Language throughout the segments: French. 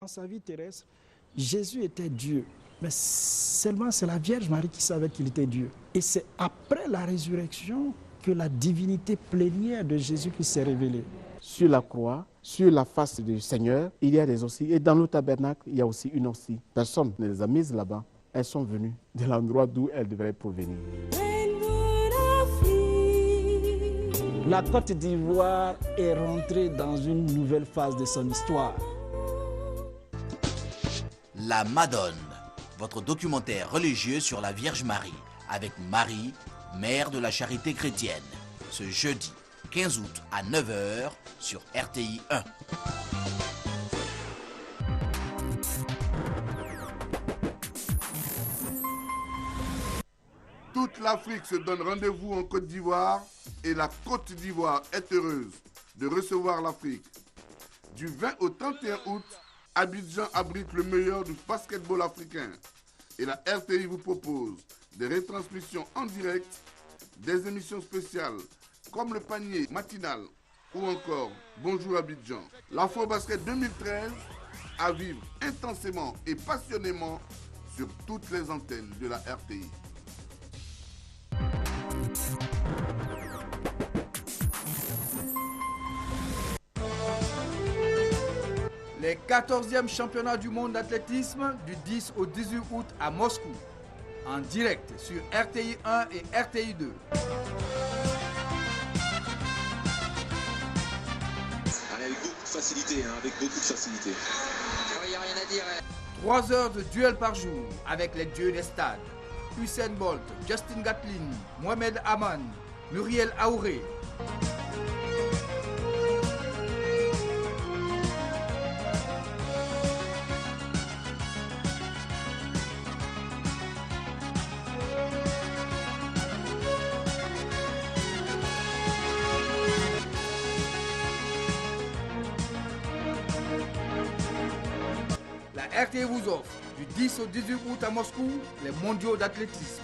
Dans sa vie terrestre, Jésus était Dieu, mais seulement c'est la Vierge Marie qui savait qu'il était Dieu. Et c'est après la résurrection que la divinité plénière de Jésus-Christ s'est révélée. Sur la croix, sur la face du Seigneur, il y a des osties. Et dans le tabernacle, il y a aussi une ostie. Personne ne les a mises là-bas. Elles sont venues de l'endroit d'où elles devraient provenir. La Côte d'Ivoire est rentrée dans une nouvelle phase de son histoire. La Madone, votre documentaire religieux sur la Vierge Marie, avec Marie, mère de la charité chrétienne, ce jeudi 15 août à 9 h sur RTI 1. Toute l'Afrique se donne rendez-vous en Côte d'Ivoire et la Côte d'Ivoire est heureuse de recevoir l'Afrique. Du 20 au 31 août, Abidjan abrite le meilleur du basketball africain et la RTI vous propose des retransmissions en direct, des émissions spéciales comme le panier matinal ou encore Bonjour Abidjan. L'Afro-Basket 2013 à vivre intensément et passionnément sur toutes les antennes de la RTI. Les 14e championnats du monde d'athlétisme du 10 au 18 août à Moscou, en direct sur RTI 1 et RTI 2. Allez, avec beaucoup de facilité, avec beaucoup de facilité. Il n'y a rien à dire. 3 heures de duel par jour avec les dieux des stades. Usain Bolt, Justin Gatlin, Mohamed Aman, Muriel Aouré. La RTI vous offre du 10 au 18 août à Moscou les mondiaux d'athlétisme.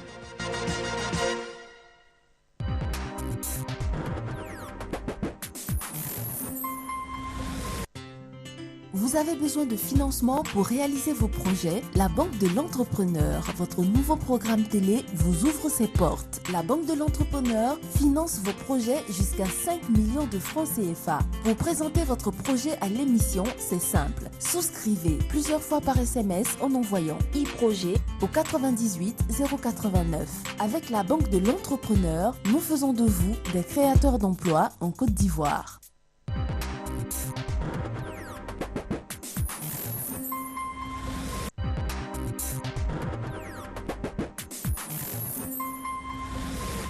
Vous avez besoin de financement pour réaliser vos projets? La Banque de l'Entrepreneur, votre nouveau programme télé, vous ouvre ses portes. La Banque de l'Entrepreneur finance vos projets jusqu'à 5 millions de francs CFA. Pour présenter votre projet à l'émission, c'est simple. Souscrivez plusieurs fois par SMS en envoyant e-projet au 98 089. Avec la Banque de l'Entrepreneur, nous faisons de vous des créateurs d'emplois en Côte d'Ivoire.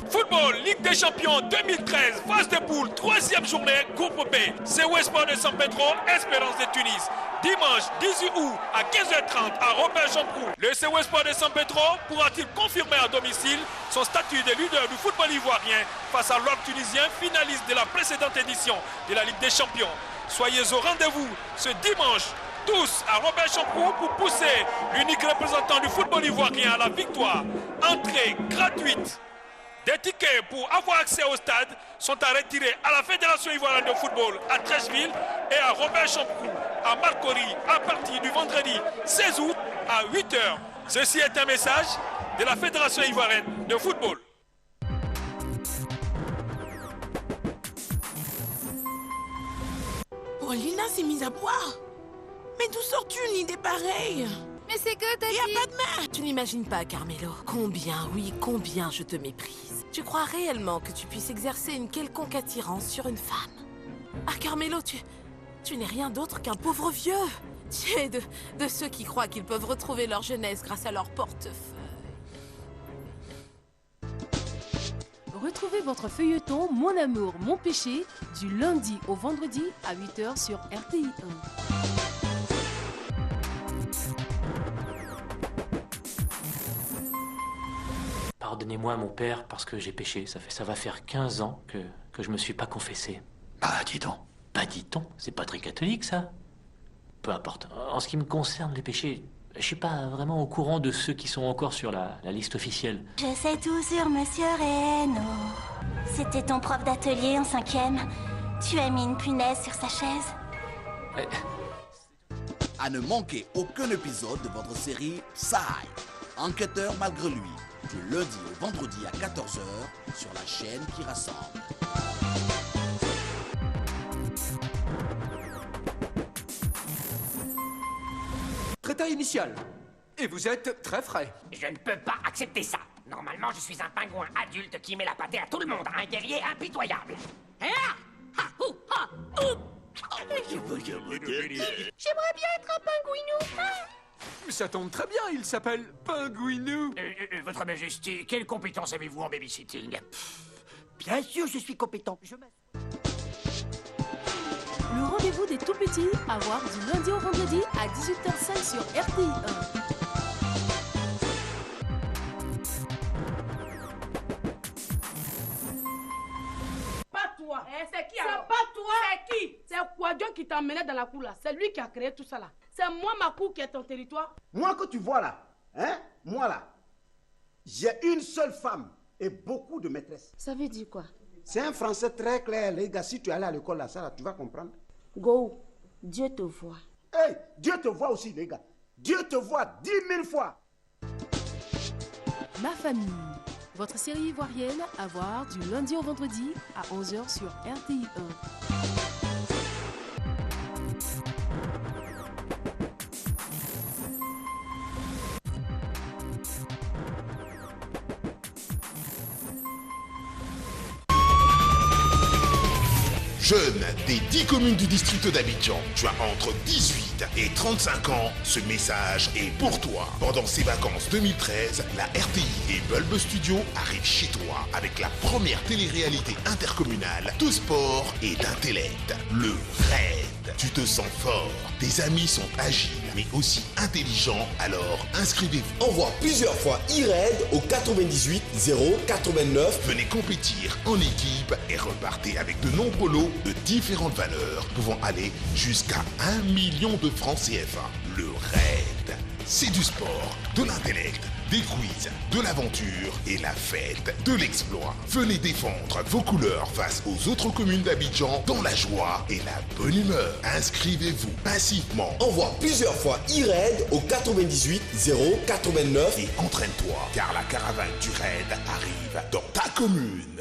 Football, Ligue des Champions 2013, phase de poule, 3e journée, groupe B. C'est Westport de San Pedro, Espérance de Tunis. Dimanche 18 août à 15h30 à Robert-Champrou. Le Westport de San Pedro pourra-t-il confirmer à domicile son statut de leader du football ivoirien face à l'Orbe tunisien, finaliste de la précédente édition de la Ligue des Champions. Soyez au rendez-vous ce dimanche tous à Robert-Champrou pour pousser l'unique représentant du football ivoirien à la victoire. Entrée gratuite. Des tickets pour avoir accès au stade sont à retirer à la Fédération ivoirienne de football à Trècheville et à Robert-Champrou à Marcory à partir du vendredi 16 août à 8 h. Ceci est un message de la Fédération ivoirienne de football. Paulina s'est mise à boire. Mais d'où sors-tu une idée pareille? Mais c'est que t'as dit... Y a pas de main. Tu n'imagines pas, Carmelo, combien, oui, combien je te méprise. Tu crois réellement que tu puisses exercer une quelconque attirance sur une femme? Ah, Carmelo, tu n'es rien d'autre qu'un pauvre vieux. Tu es de ceux qui croient qu'ils peuvent retrouver leur jeunesse grâce à leur portefeuille. Retrouvez votre feuilleton Mon amour, mon péché du lundi au vendredi à 8 h sur RTI 1. Pardonnez-moi mon père parce que j'ai péché. Ça va faire 15 ans que je me suis pas confessé. Bah dis donc. Bah dit-on, c'est pas très catholique ça. Peu importe. En ce qui me concerne les péchés, je suis pas vraiment au courant de ceux qui sont encore sur la liste officielle. Je sais tout sur Monsieur Reno. C'était ton prof d'atelier en 5e. Tu as mis une punaise sur sa chaise. à ne manquer aucun épisode de votre série Psy, enquêteur malgré lui, du lundi au vendredi à 14h sur la chaîne qui rassemble. Tréta initial. Et vous êtes très frais. Je ne peux pas accepter ça. Normalement, je suis un pingouin adulte qui met la pâtée à tout le monde, un guerrier impitoyable. J'aimerais bien être un pingouinou. Ça tombe très bien, il s'appelle Pingouinou. Votre Majesté, quelle compétence avez-vous en babysitting? Bien sûr, je suis compétent. Le rendez-vous des tout-petits à voir du lundi au vendredi à 18h05 sur RTI 1. C'est qui alors? C'est pas toi. C'est qui? C'est Kouadjon qui t'a emmené dans la cour là. C'est lui qui a créé tout ça là. C'est moi ma cour qui est ton territoire. Moi que tu vois là, hein? Moi là, j'ai une seule femme et beaucoup de maîtresses. Ça veut dire quoi? C'est un français très clair, les gars. Si tu es allé à l'école là, ça là, tu vas comprendre. Go, Dieu te voit. Hey, Dieu te voit aussi les gars. Dieu te voit 10 000 fois. Ma famille. Votre série ivoirienne à voir du lundi au vendredi à 11h sur RTI 1. Jeune des 10 communes du district d'Abidjan, tu as entre 18 et 35 ans, ce message est pour toi. Pendant ces vacances 2013, la RTI et Bulb Studio arrivent chez toi avec la première télé-réalité intercommunale de sport et d'intellect, le RAID. Tu te sens fort, tes amis sont agiles mais aussi intelligents, alors inscrivez-vous. Envoie plusieurs fois e-RAID au 98 089. Venez compétir en équipe et repartez avec de nombreux lots de différentes valeurs pouvant aller jusqu'à 1 million de francs CFA. Le RAID, c'est du sport, de l'intellect, des quiz, de l'aventure et la fête de l'exploit. Venez défendre vos couleurs face aux autres communes d'Abidjan dans la joie et la bonne humeur. Inscrivez-vous passivement. Envoie plusieurs fois e-RAID au 98 089 et entraîne-toi car la caravane du RAID arrive dans ta commune.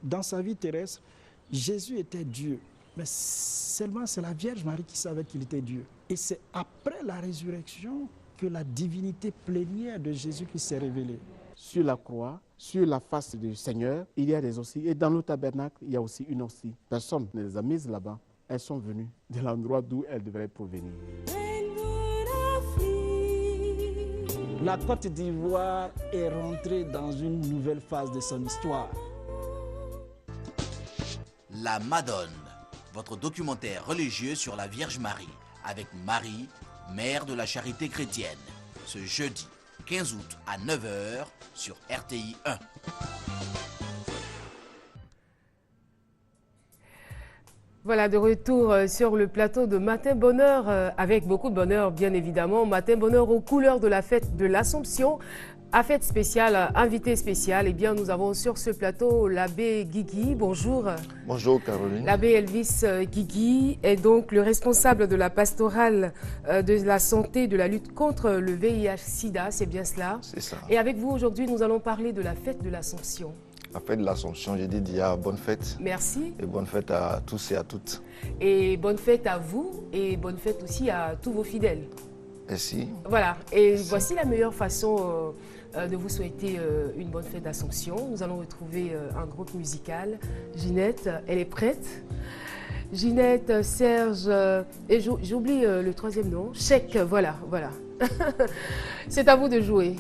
Dans sa vie terrestre, Jésus était Dieu. Mais seulement c'est la Vierge Marie qui savait qu'il était Dieu. Et c'est après la résurrection que la divinité plénière de Jésus qui s'est révélée. Sur la croix, sur la face du Seigneur, il y a des osties. Et dans le tabernacle, il y a aussi une ostie. Personne ne les a mises là-bas. Elles sont venues de l'endroit d'où elles devraient provenir. La Côte d'Ivoire est rentrée dans une nouvelle phase de son histoire. La Madone, votre documentaire religieux sur la Vierge Marie, avec Marie, mère de la charité chrétienne, ce jeudi 15 août à 9h sur RTI 1. Voilà, de retour sur le plateau de Matin Bonheur, avec beaucoup de bonheur bien évidemment. Matin Bonheur aux couleurs de la fête de l'Assomption. À fête spéciale, invité spécial, eh bien, nous avons sur ce plateau l'abbé Guigui. Bonjour. Bonjour Caroline. L'abbé Elvis Guigui est donc le responsable de la pastorale de la santé, de la lutte contre le VIH-Sida, c'est bien cela? C'est ça. Et avec vous aujourd'hui, nous allons parler de la fête de l'Assomption. La fête de l'Assomption, j'ai dit déjà bonne fête. Merci. Et bonne fête à tous et à toutes. Et bonne fête à vous et bonne fête aussi à tous vos fidèles. Merci. Voilà, et voici la meilleure façon de vous souhaiter une bonne fête d'Assomption. Nous allons retrouver un groupe musical. Ginette, elle est prête. Ginette, Serge, et j'oublie le troisième nom. Chèque, voilà. C'est à vous de jouer.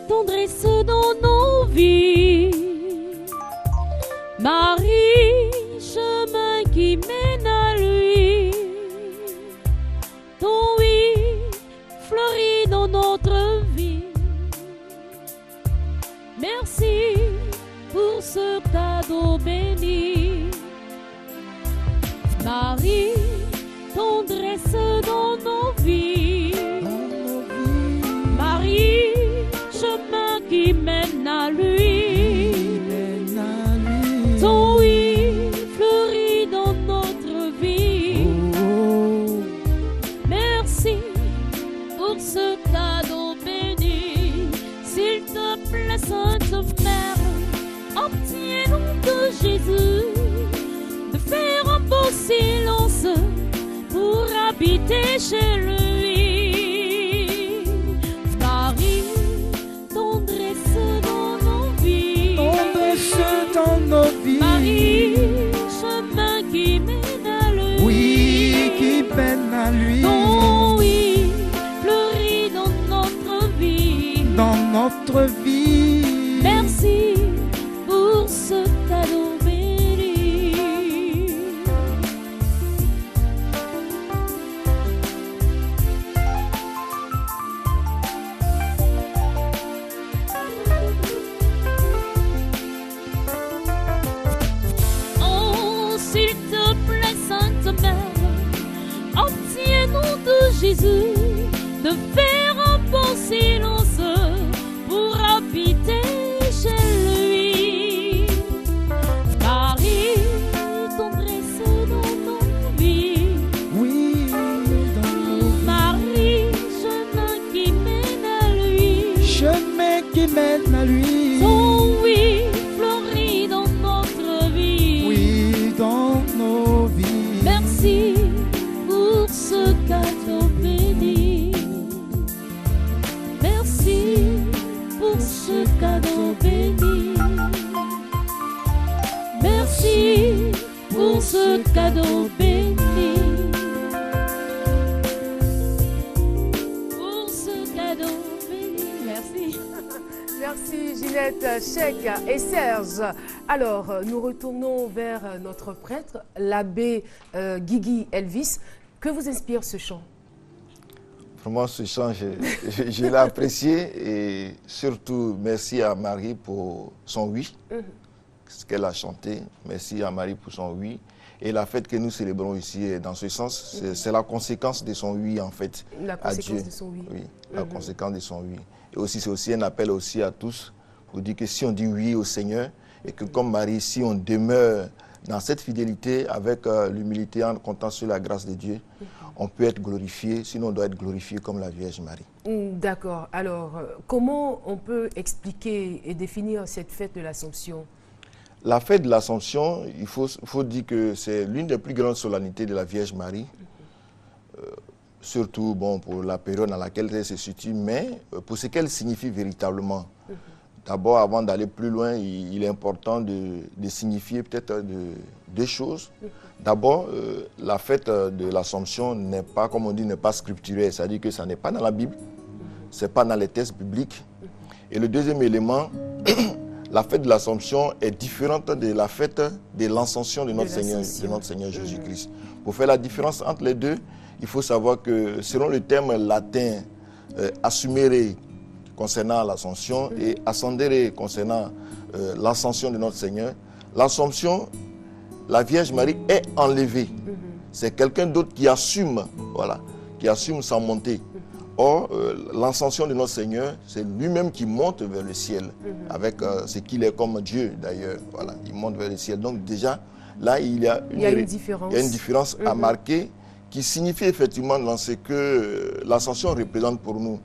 Tendresse dans nos vies, Marie, chemin qui mène à lui, ton oui fleurit dans notre vie, habiter chez lui. Marie, tendresse dans nos vies. Tendresse dans nos vies. Marie, chemin qui mène à lui. Oui, qui mène à lui. Oh oui, fleurit dans notre vie. Dans notre vie. Merci pour ce cadeau béni. Oh, s'il te plaît, Sainte Mère, obtiens-nous de Jésus de faire un bon silence pour habiter chez lui. Marie, tendresse dans nos vies. Oui, dans nos vies. Marie, chemin qui mène à lui. Chemin qui mène à lui. Oh oui, fleurit dans notre vie. Oui, dans nos vies. Merci pour ce cadeau béni. Merci pour ce cadeau béni. Merci pour ce cadeau béni. Pour ce cadeau béni. Merci. Merci Ginette, Cheikh et Serge. Alors, nous retournons vers notre prêtre, l'abbé Guigui Elvis. Que vous inspire ce chant? Vraiment, ce chant, je l'ai apprécié et surtout, merci à Marie pour son oui, ce qu'elle a chanté. Merci à Marie pour son oui. Et la fête que nous célébrons ici, dans ce sens, c'est la conséquence de son oui, en fait, La à Dieu. conséquence de son oui. Oui, la conséquence de son oui. Et aussi, c'est aussi un appel aussi à tous pour dire que si on dit oui au Seigneur et que comme Marie, si on demeure dans cette fidélité avec l'humilité en comptant sur la grâce de Dieu, on peut être glorifié, sinon on doit être glorifié comme la Vierge Marie. D'accord. Alors, comment on peut expliquer et définir cette fête de l'Assomption? La fête de l'Assomption, il faut dire que c'est l'une des plus grandes solennités de la Vierge Marie, surtout bon, pour la période dans laquelle elle se situe, mais pour ce qu'elle signifie véritablement. D'abord, avant d'aller plus loin, il est important de signifier peut-être deux choses. D'abord, la fête de l'Assomption n'est pas, comme on dit, n'est pas scripturée, c'est-à-dire que ça n'est pas dans la Bible, ce n'est pas dans les textes bibliques. Et le deuxième élément, la fête de l'Assomption est différente de la fête de l'Ascension de notre Seigneur Jésus-Christ. Pour faire la différence entre les deux, il faut savoir que selon le terme latin assumere concernant l'Ascension et ascendere concernant l'Ascension de notre Seigneur, l'Assomption, la Vierge Marie est enlevée. C'est quelqu'un d'autre qui assume, voilà, qui assume sa montée. Or, l'ascension de notre Seigneur, c'est lui-même qui monte vers le ciel, avec ce qu'il est comme Dieu d'ailleurs. Voilà, il monte vers le ciel. Donc déjà, là, il y a une différence à marquer qui signifie effectivement dans ce que l'ascension représente pour nous.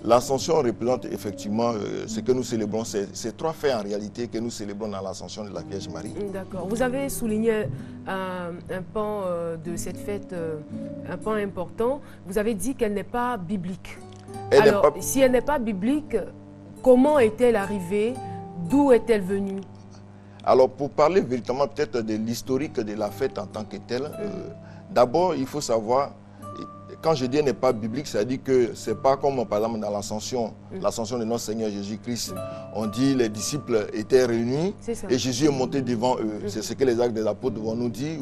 L'ascension représente effectivement ce que nous célébrons. C'est trois faits en réalité que nous célébrons dans l'ascension de la Vierge Marie. D'accord. Vous avez souligné un pan de cette fête, un pan important. Vous avez dit qu'elle n'est pas biblique. Alors, si elle n'est pas biblique, comment est-elle arrivée? D'où est-elle venue? Alors, pour parler véritablement peut-être de l'historique de la fête en tant que telle, d'abord, il faut savoir, quand je dis elle n'est pas biblique, c'est-à-dire que ce n'est pas comme par exemple dans l'ascension de notre Seigneur Jésus-Christ. On dit les disciples étaient réunis et Jésus est monté devant eux. C'est ce que les actes des apôtres vont nous dire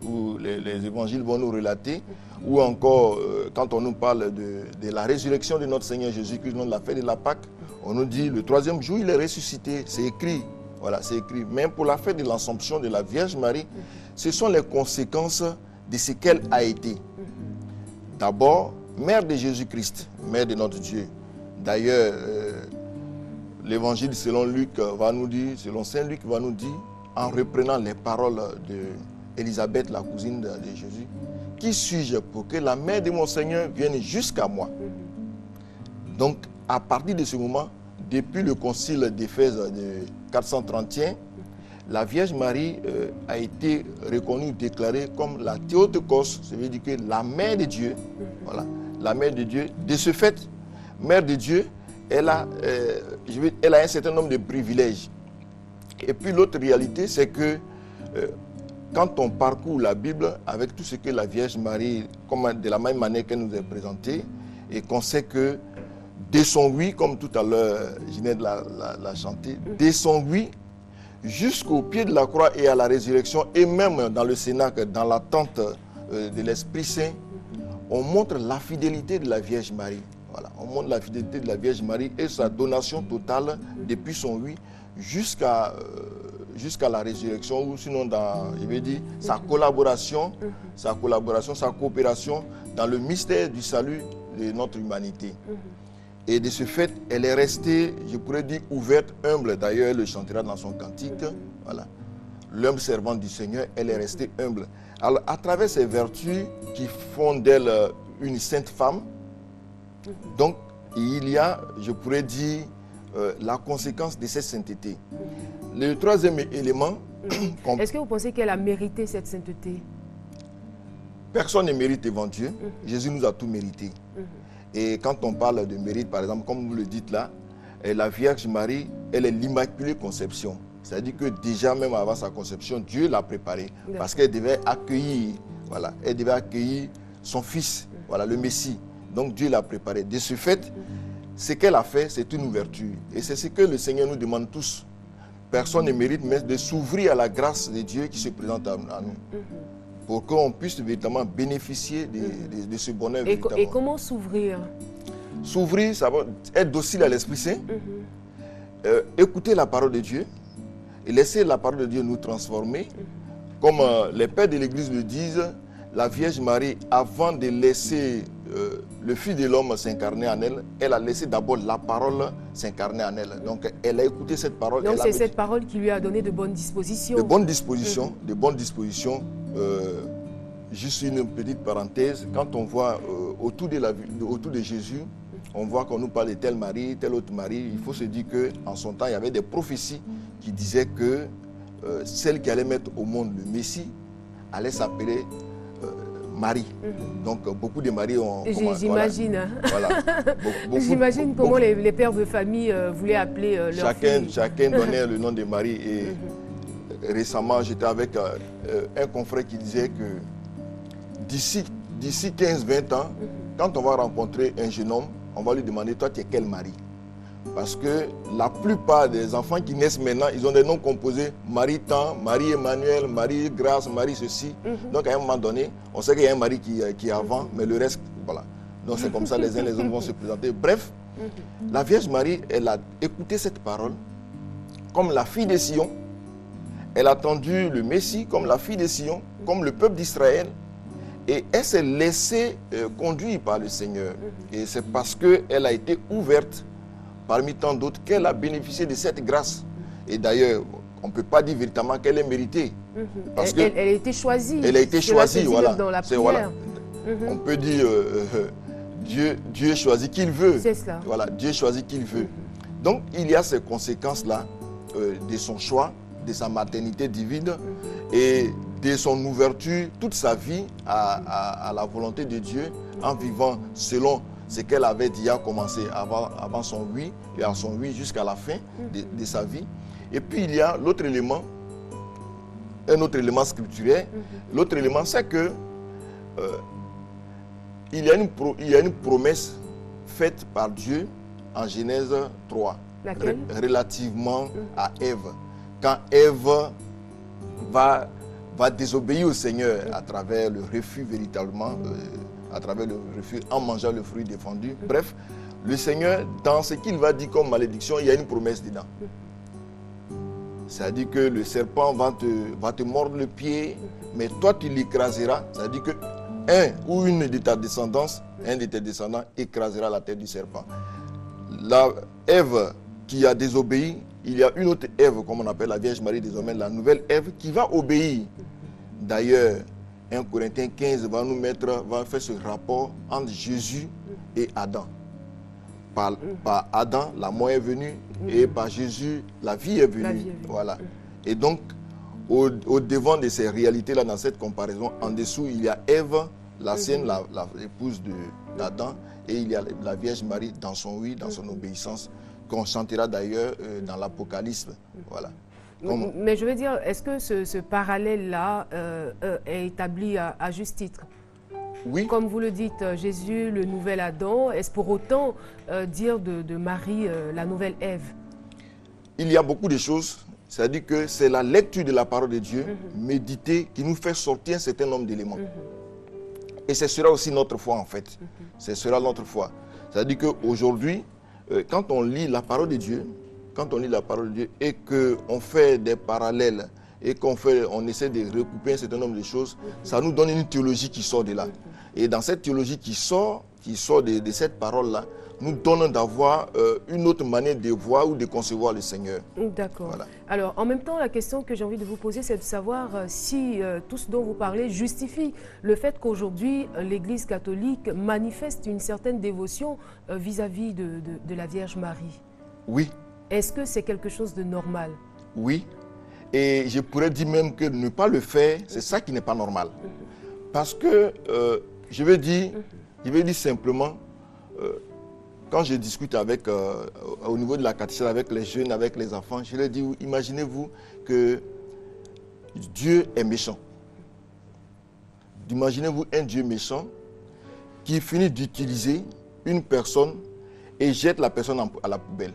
ou les évangiles vont nous relater. Ou encore, quand on nous parle de la résurrection de notre Seigneur Jésus-Christ, de la fête de la Pâque, on nous dit le troisième jour, il est ressuscité. C'est écrit. Voilà, c'est écrit. Même pour la fête de l'Assomption de la Vierge Marie, ce sont les conséquences de ce qu'elle a été. D'abord, mère de Jésus-Christ, mère de notre Dieu. D'ailleurs, l'évangile selon Luc va nous dire, selon Saint Luc va nous dire, en reprenant les paroles d'Élisabeth, la cousine de Jésus, qui suis-je pour que la mère de mon Seigneur vienne jusqu'à moi? Donc, à partir de ce moment, depuis le concile d'Éphèse de 431, la Vierge Marie a été reconnue, déclarée comme la Théotokos, ça veut dire que la mère de Dieu. Voilà, la mère de Dieu. De ce fait, mère de Dieu, elle a un certain nombre de privilèges. Et puis l'autre réalité, c'est que quand on parcourt la Bible avec tout ce que la Vierge Marie, comme de la même manière qu'elle nous est présentée, et qu'on sait que dès son oui, comme tout à l'heure Ginette l'a chanté, dès son oui, jusqu'au pied de la croix et à la résurrection, et même dans le Cénacle, dans l'attente de l'Esprit Saint, on montre la fidélité de la Vierge Marie. Voilà, on montre la fidélité de la Vierge Marie et sa donation totale depuis son oui jusqu'à la résurrection, ou sinon sa collaboration, sa coopération dans le mystère du salut de notre humanité. Et de ce fait, elle est restée, je pourrais dire, ouverte, humble. D'ailleurs, elle le chantera dans son cantique. Voilà. L'humble servante du Seigneur, elle est restée humble. Alors, à travers ces vertus qui font d'elle une sainte femme, donc, il y a, je pourrais dire, la conséquence de cette sainteté. Le troisième élément... Est-ce que vous pensez qu'elle a mérité cette sainteté? Personne ne mérite devant Dieu. Jésus nous a tout mérité. Et quand on parle de mérite, par exemple, comme vous le dites là, la Vierge Marie, elle est l'Immaculée Conception. C'est-à-dire que déjà, même avant sa conception, Dieu l'a préparée. Parce qu'elle devait accueillir, voilà, elle devait accueillir son Fils, voilà, le Messie. Donc Dieu l'a préparée. De ce fait, ce qu'elle a fait, c'est une ouverture. Et c'est ce que le Seigneur nous demande tous. Personne ne mérite, mais de s'ouvrir à la grâce de Dieu qui se présente à nous. Pour qu'on puisse véritablement bénéficier de ce bonheur véritable. Et comment s'ouvrir? S'ouvrir, ça va être docile à l'Esprit Saint, écouter la parole de Dieu et laisser la parole de Dieu nous transformer. Comme les pères de l'Église le disent, la Vierge Marie, avant de laisser le Fils de l'homme s'incarner en elle, elle a laissé d'abord la parole s'incarner en elle. Donc elle a écouté cette parole. Donc c'est cette parole qui lui a donné de bonnes dispositions. De bonnes dispositions, de bonnes dispositions. Juste une petite parenthèse, quand on voit autour de Jésus, on voit qu'on nous parle de telle Marie, telle autre Marie. Il faut se dire qu'en son temps, il y avait des prophéties qui disaient que celle qui allait mettre au monde le Messie allait s'appeler Marie. Donc beaucoup de maris ont... J'imagine. Voilà. J'imagine comment les pères de famille voulaient appeler leur fille. Chacun donnait le nom de Marie. Et récemment, j'étais avec un confrère qui disait que d'ici 15-20 ans, quand on va rencontrer un jeune homme, on va lui demander, toi, tu es quel mari? Parce que la plupart des enfants qui naissent maintenant, ils ont des noms composés. Marie-Tan, Marie-Emmanuel, Marie-Grâce, Marie ceci. Donc à un moment donné, on sait qu'il y a un mari qui est avant, mais le reste, voilà. Donc c'est comme ça, les uns les autres vont se présenter. Bref, la Vierge Marie, elle a écouté cette parole comme la fille de Sion. Elle a attendu le Messie comme la fille de Sion, comme le peuple d'Israël. Et elle s'est laissée conduire par le Seigneur. Et c'est parce qu'elle a été ouverte parmi tant d'autres qu'elle a bénéficié de cette grâce. Et d'ailleurs, on ne peut pas dire véritablement qu'elle est méritée. Parce elle a été choisie. Elle a été choisie, voilà. Dans la prière. On peut dire Dieu choisit qui il veut. C'est cela. Voilà, Dieu choisit qui il veut. Donc, il y a ces conséquences-là de son choix, de sa maternité divine et de son ouverture toute sa vie à la volonté de Dieu en vivant selon ce qu'elle avait déjà commencé avant son oui et à son oui jusqu'à la fin de sa vie. Et puis il y a l'autre élément, un autre élément scripturaire. L'autre élément, c'est que il y a une promesse faite par Dieu en Genèse 3. Laquelle? Relativement à Ève. Quand Ève va désobéir au Seigneur à travers le refus véritablement, à travers le refus en mangeant le fruit défendu. Bref, le Seigneur, dans ce qu'il va dire comme malédiction, il y a une promesse dedans. C'est-à-dire que le serpent va te mordre le pied, mais toi tu l'écraseras. C'est-à-dire que un ou une de ta descendance, un de tes descendants écrasera la tête du serpent. La Ève qui a désobéi, il y a une autre Ève, comme on appelle la Vierge Marie désormais, la nouvelle Ève, qui va obéir. D'ailleurs, 1 Corinthiens 15 va faire ce rapport entre Jésus et Adam. Par Adam, la mort est venue, et par Jésus, la vie est venue. Voilà. Et donc, au devant de ces réalités-là, dans cette comparaison, en dessous, il y a Ève, l'ancienne, l'épouse d'Adam, et il y a la Vierge Marie dans son oui, dans son obéissance, qu'on chantera d'ailleurs dans l'Apocalypse. Voilà. Mais je veux dire, est-ce que ce parallèle-là est établi à juste titre? Oui. Comme vous le dites, Jésus, le nouvel Adam, est-ce pour autant dire de Marie la nouvelle Ève? Il y a beaucoup de choses. C'est-à-dire que c'est la lecture de la parole de Dieu, méditer, qui nous fait sortir un certain nombre d'éléments. Et ce sera aussi notre foi, en fait. Ce sera notre foi. C'est-à-dire qu'aujourd'hui, quand on lit la parole de Dieu, et qu'on fait des parallèles, et qu'on essaie de recouper un certain nombre de choses, ça nous donne une théologie qui sort de là. Et dans cette théologie qui sort de cette parole-là, nous donne d'avoir une autre manière de voir ou de concevoir le Seigneur. D'accord. Voilà. Alors, en même temps, la question que j'ai envie de vous poser, c'est de savoir si tout ce dont vous parlez justifie le fait qu'aujourd'hui, l'Église catholique manifeste une certaine dévotion vis-à-vis de la Vierge Marie. Oui. Est-ce que c'est quelque chose de normal? Oui. Et je pourrais dire même que ne pas le faire, c'est ça qui n'est pas normal. Parce que, je vais dire simplement, quand je discute au niveau de la catéchèse avec les jeunes, avec les enfants, je leur dis, imaginez-vous que Dieu est méchant. Imaginez-vous un Dieu méchant qui finit d'utiliser une personne et jette la personne à la poubelle.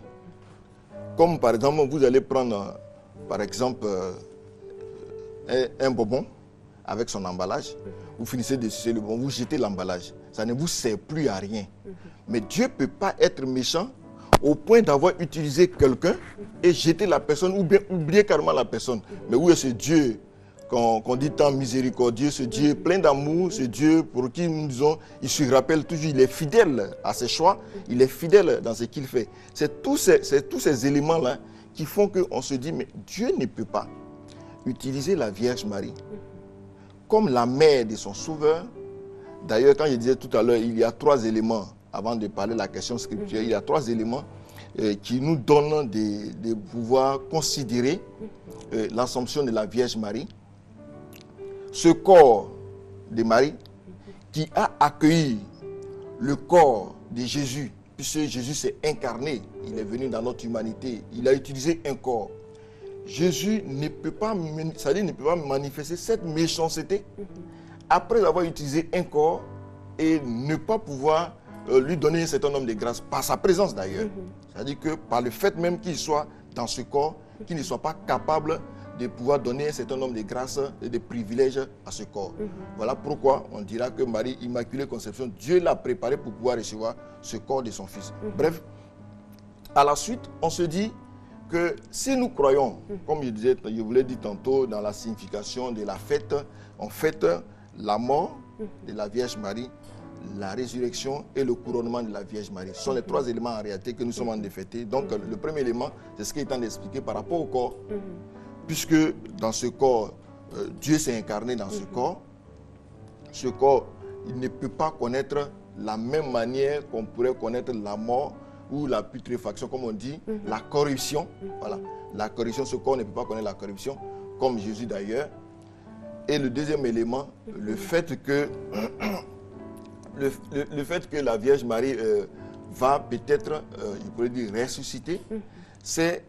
Comme par exemple, vous allez prendre, par exemple, un bonbon avec son emballage, vous finissez de sucer le bonbon, vous jetez l'emballage. Ça ne vous sert plus à rien. Mais Dieu ne peut pas être méchant au point d'avoir utilisé quelqu'un et jeter la personne ou bien oublier carrément la personne. Mais où est ce Dieu qu'on dit tant miséricordieux, ce Dieu plein d'amour, ce Dieu pour qui nous disons, il se rappelle toujours, il est fidèle à ses choix, il est fidèle dans ce qu'il fait. C'est tous ces éléments-là qui font qu'on se dit, mais Dieu ne peut pas utiliser la Vierge Marie comme la mère de son sauveur. D'ailleurs, quand je disais tout à l'heure, il y a 3 éléments, avant de parler de la question scripturelle, il y a 3 éléments qui nous donnent de pouvoir considérer l'Assomption de la Vierge Marie. Ce corps de Marie qui a accueilli le corps de Jésus, puisque Jésus s'est incarné, il est venu dans notre humanité, il a utilisé un corps. Jésus ne peut pas manifester cette méchanceté après avoir utilisé un corps et ne pas pouvoir lui donner un certain nombre de grâces, par sa présence d'ailleurs. C'est-à-dire que par le fait même qu'il soit dans ce corps, qu'il ne soit pas capable de pouvoir donner un certain nombre de grâces et de privilèges à ce corps. Voilà pourquoi on dira que Marie, Immaculée Conception, Dieu l'a préparée pour pouvoir recevoir ce corps de son Fils. Bref, à la suite, on se dit que si nous croyons, comme je vous l'ai dit tantôt, dans la signification de la fête, on fête la mort de la Vierge Marie, la résurrection et le couronnement de la Vierge Marie. Ce sont les 3 éléments en réalité que nous sommes en train de fêter. Donc le premier élément, c'est ce qu'il est en train d'expliquer par rapport au corps. Puisque dans ce corps, Dieu s'est incarné dans ce corps, il ne peut pas connaître la même manière qu'on pourrait connaître la mort ou la putréfaction, comme on dit, la corruption. Voilà. La corruption, ce corps ne peut pas connaître la corruption, comme Jésus d'ailleurs. Et le deuxième élément, le fait que la Vierge Marie va peut-être, je pourrais dire, ressusciter, c'est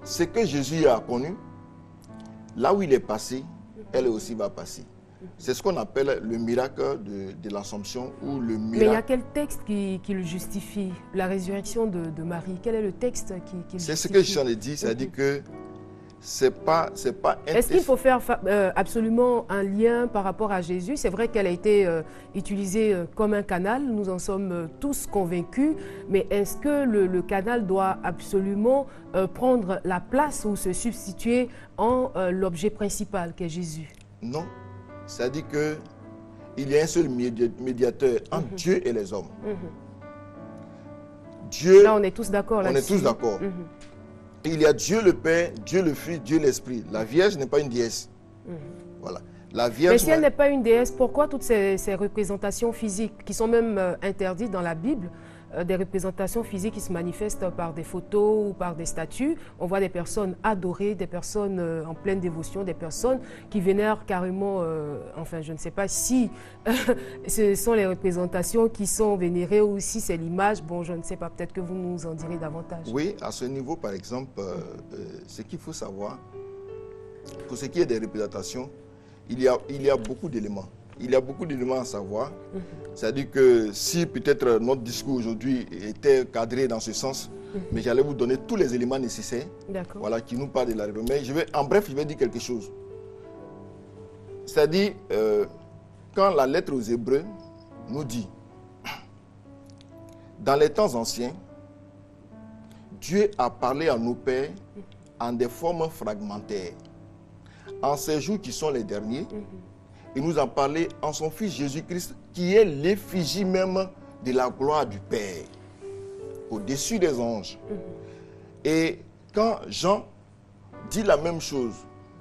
ce que Jésus a connu. Là où il est passé, elle aussi va passer. C'est ce qu'on appelle le miracle de l'Assomption ou le miracle. Mais il y a quel texte qui le justifie? La résurrection de Marie, quel est le texte qui le justifie? C'est ce que je t'en ai dit, c'est-à-dire que c'est pas Est-ce qu'il faut faire absolument un lien par rapport à Jésus? C'est vrai qu'elle a été utilisée comme un canal, nous en sommes tous convaincus, mais est-ce que le canal doit absolument prendre la place ou se substituer en l'objet principal qu'est Jésus? Non, c'est-à-dire qu'il y a un seul médiateur entre Dieu et les hommes. Dieu, là, on est tous d'accord là-dessus. On est tous d'accord. Il y a Dieu le Père, Dieu le Fils, Dieu l'Esprit. La Vierge n'est pas une déesse. Voilà. La Vierge, mais si elle n'est pas une déesse, pourquoi toutes ces représentations physiques qui sont même interdites dans la Bible des représentations physiques qui se manifestent par des photos ou par des statues. On voit des personnes adorées, des personnes en pleine dévotion, des personnes qui vénèrent carrément, enfin je ne sais pas si ce sont les représentations qui sont vénérées ou si c'est l'image. Bon, je ne sais pas, peut-être que vous nous en direz davantage. Oui, à ce niveau, par exemple, ce qu'il faut savoir, pour ce qui est des représentations, il y a beaucoup d'éléments. Il y a beaucoup d'éléments à savoir. C'est-à-dire que si peut-être notre discours aujourd'hui était cadré dans ce sens, mais j'allais vous donner tous les éléments nécessaires, voilà, qui nous parlent de la révélation. Mais en bref, je vais dire quelque chose. C'est-à-dire, quand la lettre aux Hébreux nous dit, dans les temps anciens, Dieu a parlé à nos pères en des formes fragmentaires. En ces jours qui sont les derniers, il nous a parlé en son Fils Jésus-Christ, qui est l'effigie même de la gloire du Père, au-dessus des anges. Et quand Jean dit la même chose,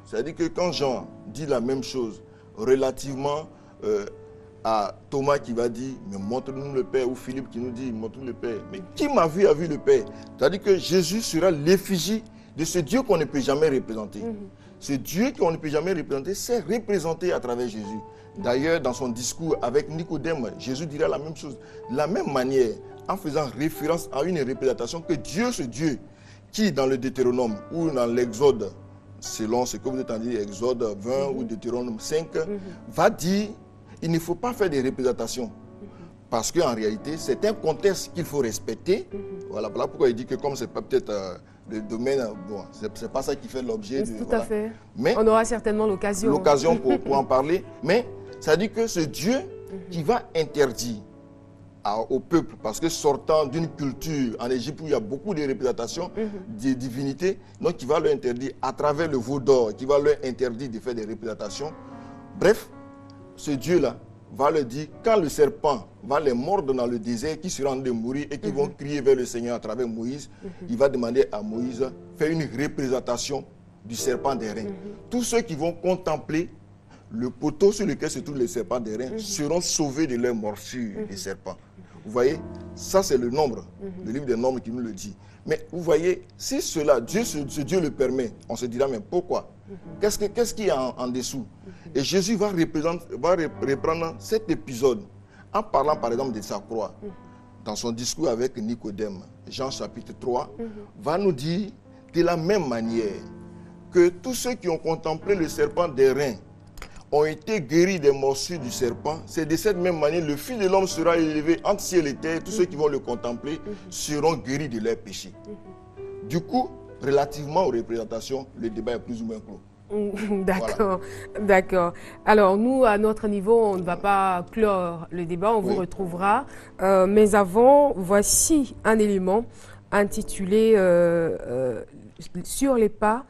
c'est-à-dire que quand Jean dit la même chose relativement à Thomas qui va dire, mais montre-nous le Père, ou Philippe qui nous dit, montre-nous le Père. Mais qui m'a vu a vu le Père. C'est-à-dire que Jésus sera l'effigie de ce Dieu qu'on ne peut jamais représenter. Ce Dieu qu'on ne peut jamais représenter, c'est représenté à travers Jésus. D'ailleurs, dans son discours avec Nicodème, Jésus dira la même chose. De la même manière, en faisant référence à une représentation que Dieu, ce Dieu, qui dans le Deutéronome ou dans l'Exode, selon ce que vous êtes en train de dire, Exode 20 ou Deutéronome 5, va dire, il ne faut pas faire des représentations. Parce qu'en réalité, c'est un contexte qu'il faut respecter. Voilà pourquoi il dit que comme ce n'est pas peut-être le domaine, bon, c'est pas ça qui fait l'objet de... Tout à fait. Mais on aura certainement l'occasion. L'occasion pour en parler. Mais ça dit que ce Dieu qui va interdire au peuple, parce que sortant d'une culture en Égypte où il y a beaucoup de représentations des divinités, donc il va leur interdire à travers le veau d'or, qui va leur interdire de faire des représentations. Bref, ce Dieu-là va leur dire, quand le serpent va les mordre dans le désert, qui seront de mourir et qui vont crier vers le Seigneur à travers Moïse, il va demander à Moïse, faire une représentation du serpent d'airain. Tous ceux qui vont contempler le poteau sur lequel se trouve le serpent d'airain seront sauvés de leur morsure des serpents. Vous voyez, ça c'est le nombre, le livre des nombres qui nous le dit. Mais vous voyez, si cela, ce Dieu le permet, on se dira, mais pourquoi? Qu'est-ce qu'il y a en dessous? Et Jésus va reprendre cet épisode en parlant par exemple de sa croix. Dans son discours avec Nicodème, Jean chapitre 3, va nous dire de la même manière que tous ceux qui ont contemplé le serpent d'airain ont été guéris des morsures du serpent. C'est de cette même manière le Fils de l'homme sera élevé entre ciel et terre. Tous ceux qui vont le contempler seront guéris de leurs péchés. Du coup, relativement aux représentations, le débat est plus ou moins clos. D'accord, d'accord. Alors, nous, à notre niveau, on ne va pas clore le débat, on vous retrouvera. Mais avant, voici un élément intitulé Sur les pas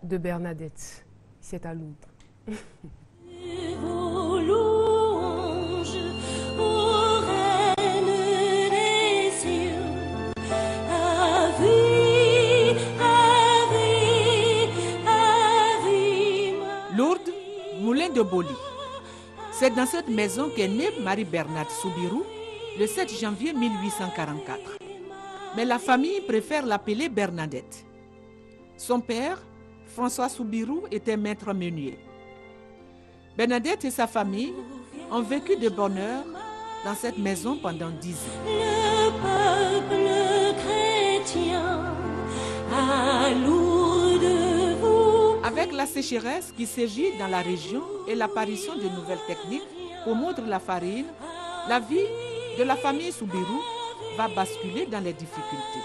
de Bernadette. C'est à Lourdes. Vos louanges, ô reine des cieux, Ave, Ave, Ave. Lourdes, moulin de Boli. C'est dans cette maison qu'est née Marie-Bernard Soubirou le 7 janvier 1844. Mais la famille préfère l'appeler Bernadette. Son père, François Soubirou, était maître meunier. Bernadette et sa famille ont vécu de bonheur dans cette maison pendant 10 ans. Le peuple chrétien à Lourdes vous. Avec la sécheresse qui sévit dans la région et l'apparition de nouvelles techniques pour moudre la farine, la vie de la famille Soubirou va basculer dans les difficultés.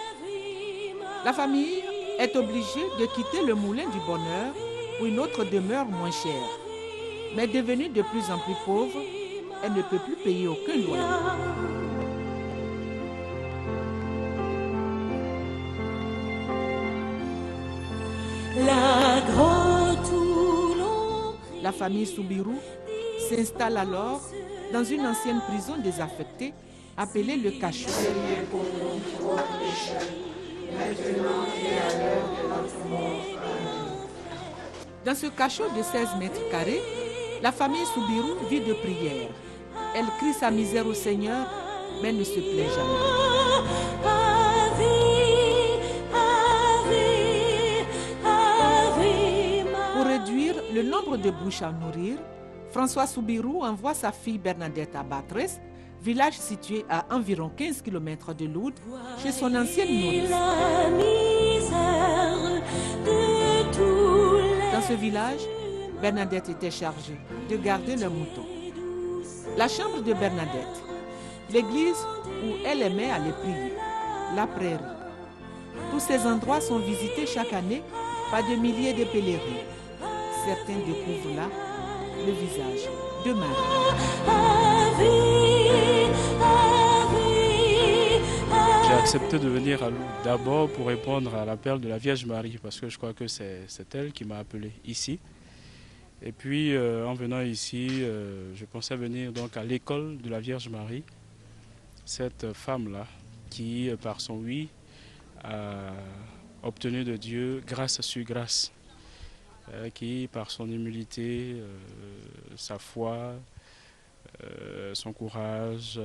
La famille est obligée de quitter le moulin du bonheur pour une autre demeure moins chère. Mais devenue de plus en plus pauvre, elle ne peut plus payer aucun loyer. La grotte où l'on... La famille Soubirou s'installe alors dans une ancienne prison désaffectée appelée le Cachot. Dans ce cachot de 16 mètres carrés, la famille Soubirou vit de prières. Elle crie sa misère au Seigneur, mais ne se plaint jamais. Pour réduire le nombre de bouches à nourrir, François Soubirous envoie sa fille Bernadette à Batrès, village situé à environ 15 km de Lourdes, chez son ancienne nourrice. Dans ce village, Bernadette était chargée de garder leurs moutons. La chambre de Bernadette, l'église où elle aimait aller prier, la prairie. Tous ces endroits sont visités chaque année par des milliers de pèlerins. Certains découvrent là le visage de Marie. J'ai accepté de venir à Lourdes d'abord pour répondre à l'appel de la Vierge Marie, parce que je crois que c'est elle qui m'a appelé ici. Et puis en venant ici, je pensais venir donc à l'école de la Vierge Marie, cette femme-là qui, par son oui, a obtenu de Dieu grâce sur grâce, qui, par son humilité, sa foi, son courage,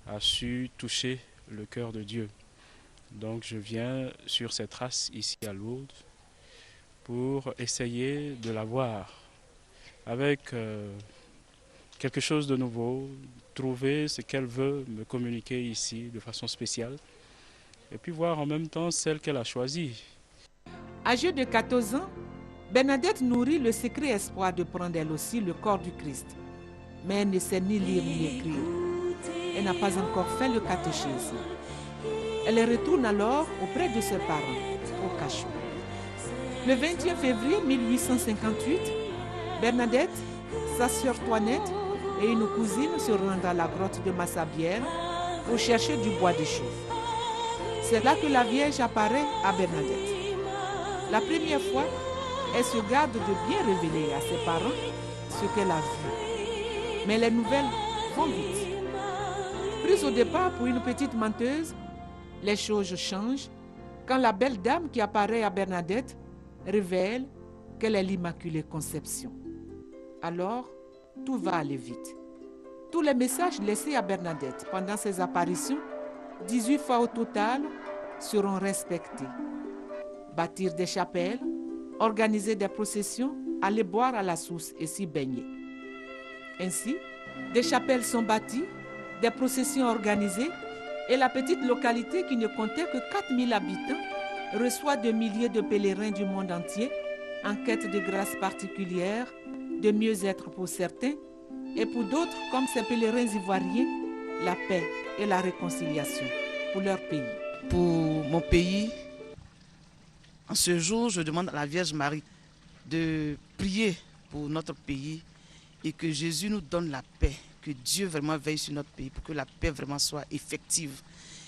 a su toucher le cœur de Dieu. Donc je viens sur ces traces ici à Lourdes pour essayer de la voir avec quelque chose de nouveau, trouver ce qu'elle veut me communiquer ici de façon spéciale et puis voir en même temps celle qu'elle a choisie. Âgée de 14 ans, Bernadette nourrit le secret espoir de prendre elle aussi le corps du Christ. Mais elle ne sait ni lire ni écrire. Elle n'a pas encore fait le catéchisme. Elle retourne alors auprès de ses parents, au cachot. Le 21 février 1858, Bernadette, sa sœur Toinette et une cousine se rendent à la grotte de Massabielle pour chercher du bois de chauffe. C'est là que la Vierge apparaît à Bernadette. La première fois, elle se garde de bien révéler à ses parents ce qu'elle a vu. Mais les nouvelles vont vite. Prise au départ pour une petite menteuse, les choses changent quand la belle dame qui apparaît à Bernadette révèle qu'elle est l'Immaculée Conception. Alors, tout va aller vite. Tous les messages laissés à Bernadette pendant ses apparitions, 18 fois au total, seront respectés. Bâtir des chapelles, organiser des processions, aller boire à la source et s'y baigner. Ainsi, des chapelles sont bâties, des processions organisées et la petite localité qui ne comptait que 4000 habitants reçoit des milliers de pèlerins du monde entier en quête de grâce particulière, de mieux-être pour certains et pour d'autres, comme ces pèlerins ivoiriens, la paix et la réconciliation pour leur pays. Pour mon pays, en ce jour, je demande à la Vierge Marie de prier pour notre pays et que Jésus nous donne la paix, que Dieu vraiment veille sur notre pays pour que la paix vraiment soit effective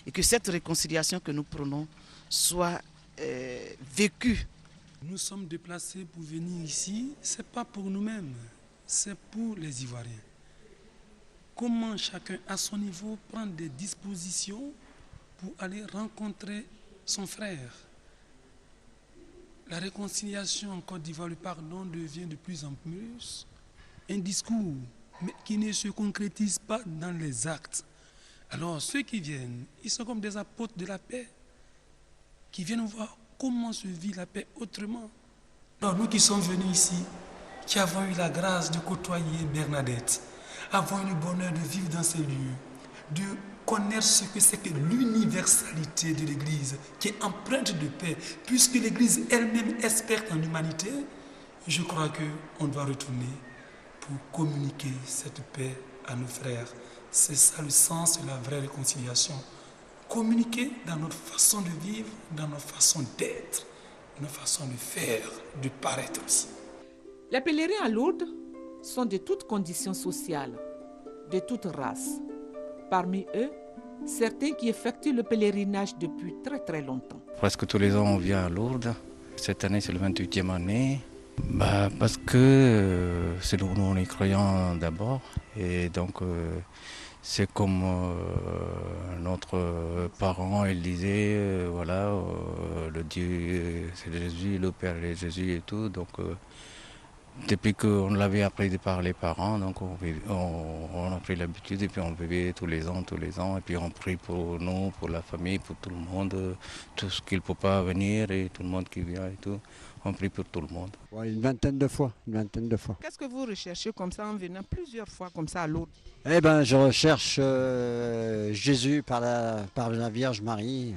et que cette réconciliation que nous prenons soit vécue. Nous sommes déplacés pour venir ici, ce n'est pas pour nous-mêmes, c'est pour les Ivoiriens. Comment chacun à son niveau prend des dispositions pour aller rencontrer son frère. La réconciliation en Côte d'Ivoire, le pardon devient de plus en plus un discours, mais qui ne se concrétise pas dans les actes. Alors ceux qui viennent, ils sont comme des apôtres de la paix, qui viennent voir comment se vit la paix autrement. Alors nous qui sommes venus ici, qui avons eu la grâce de côtoyer Bernadette, avons eu le bonheur de vivre dans ces lieux, de connaître ce que c'est que l'universalité de l'Église, qui est empreinte de paix, puisque l'Église elle-même experte en humanité, je crois qu'on doit retourner pour communiquer cette paix à nos frères. C'est ça le sens de la vraie réconciliation. Communiquer dans notre façon de vivre, dans notre façon d'être, notre façon de faire, de paraître aussi. Les pèlerins à Lourdes sont de toutes conditions sociales, de toutes races. Parmi eux, certains qui effectuent le pèlerinage depuis très très longtemps. Presque tous les ans, on vient à Lourdes. Cette année, c'est le 28e année. Parce que c'est nous, on est croyants d'abord. Et donc, c'est comme notre parent, il disait, voilà, le Dieu, c'est Jésus, le Père est Jésus et tout. Donc, depuis qu'on l'avait appris par les parents, donc on a pris l'habitude et puis on vivait tous les ans, et puis on prie pour nous, pour la famille, pour tout le monde, tout ce qui ne peut pas venir et tout le monde qui vient et tout. On prie pour tout le monde. Ouais, une vingtaine de fois. Qu'est-ce que vous recherchez comme ça en venant plusieurs fois comme ça à Lourdes? Eh ben, je recherche Jésus par la Vierge Marie,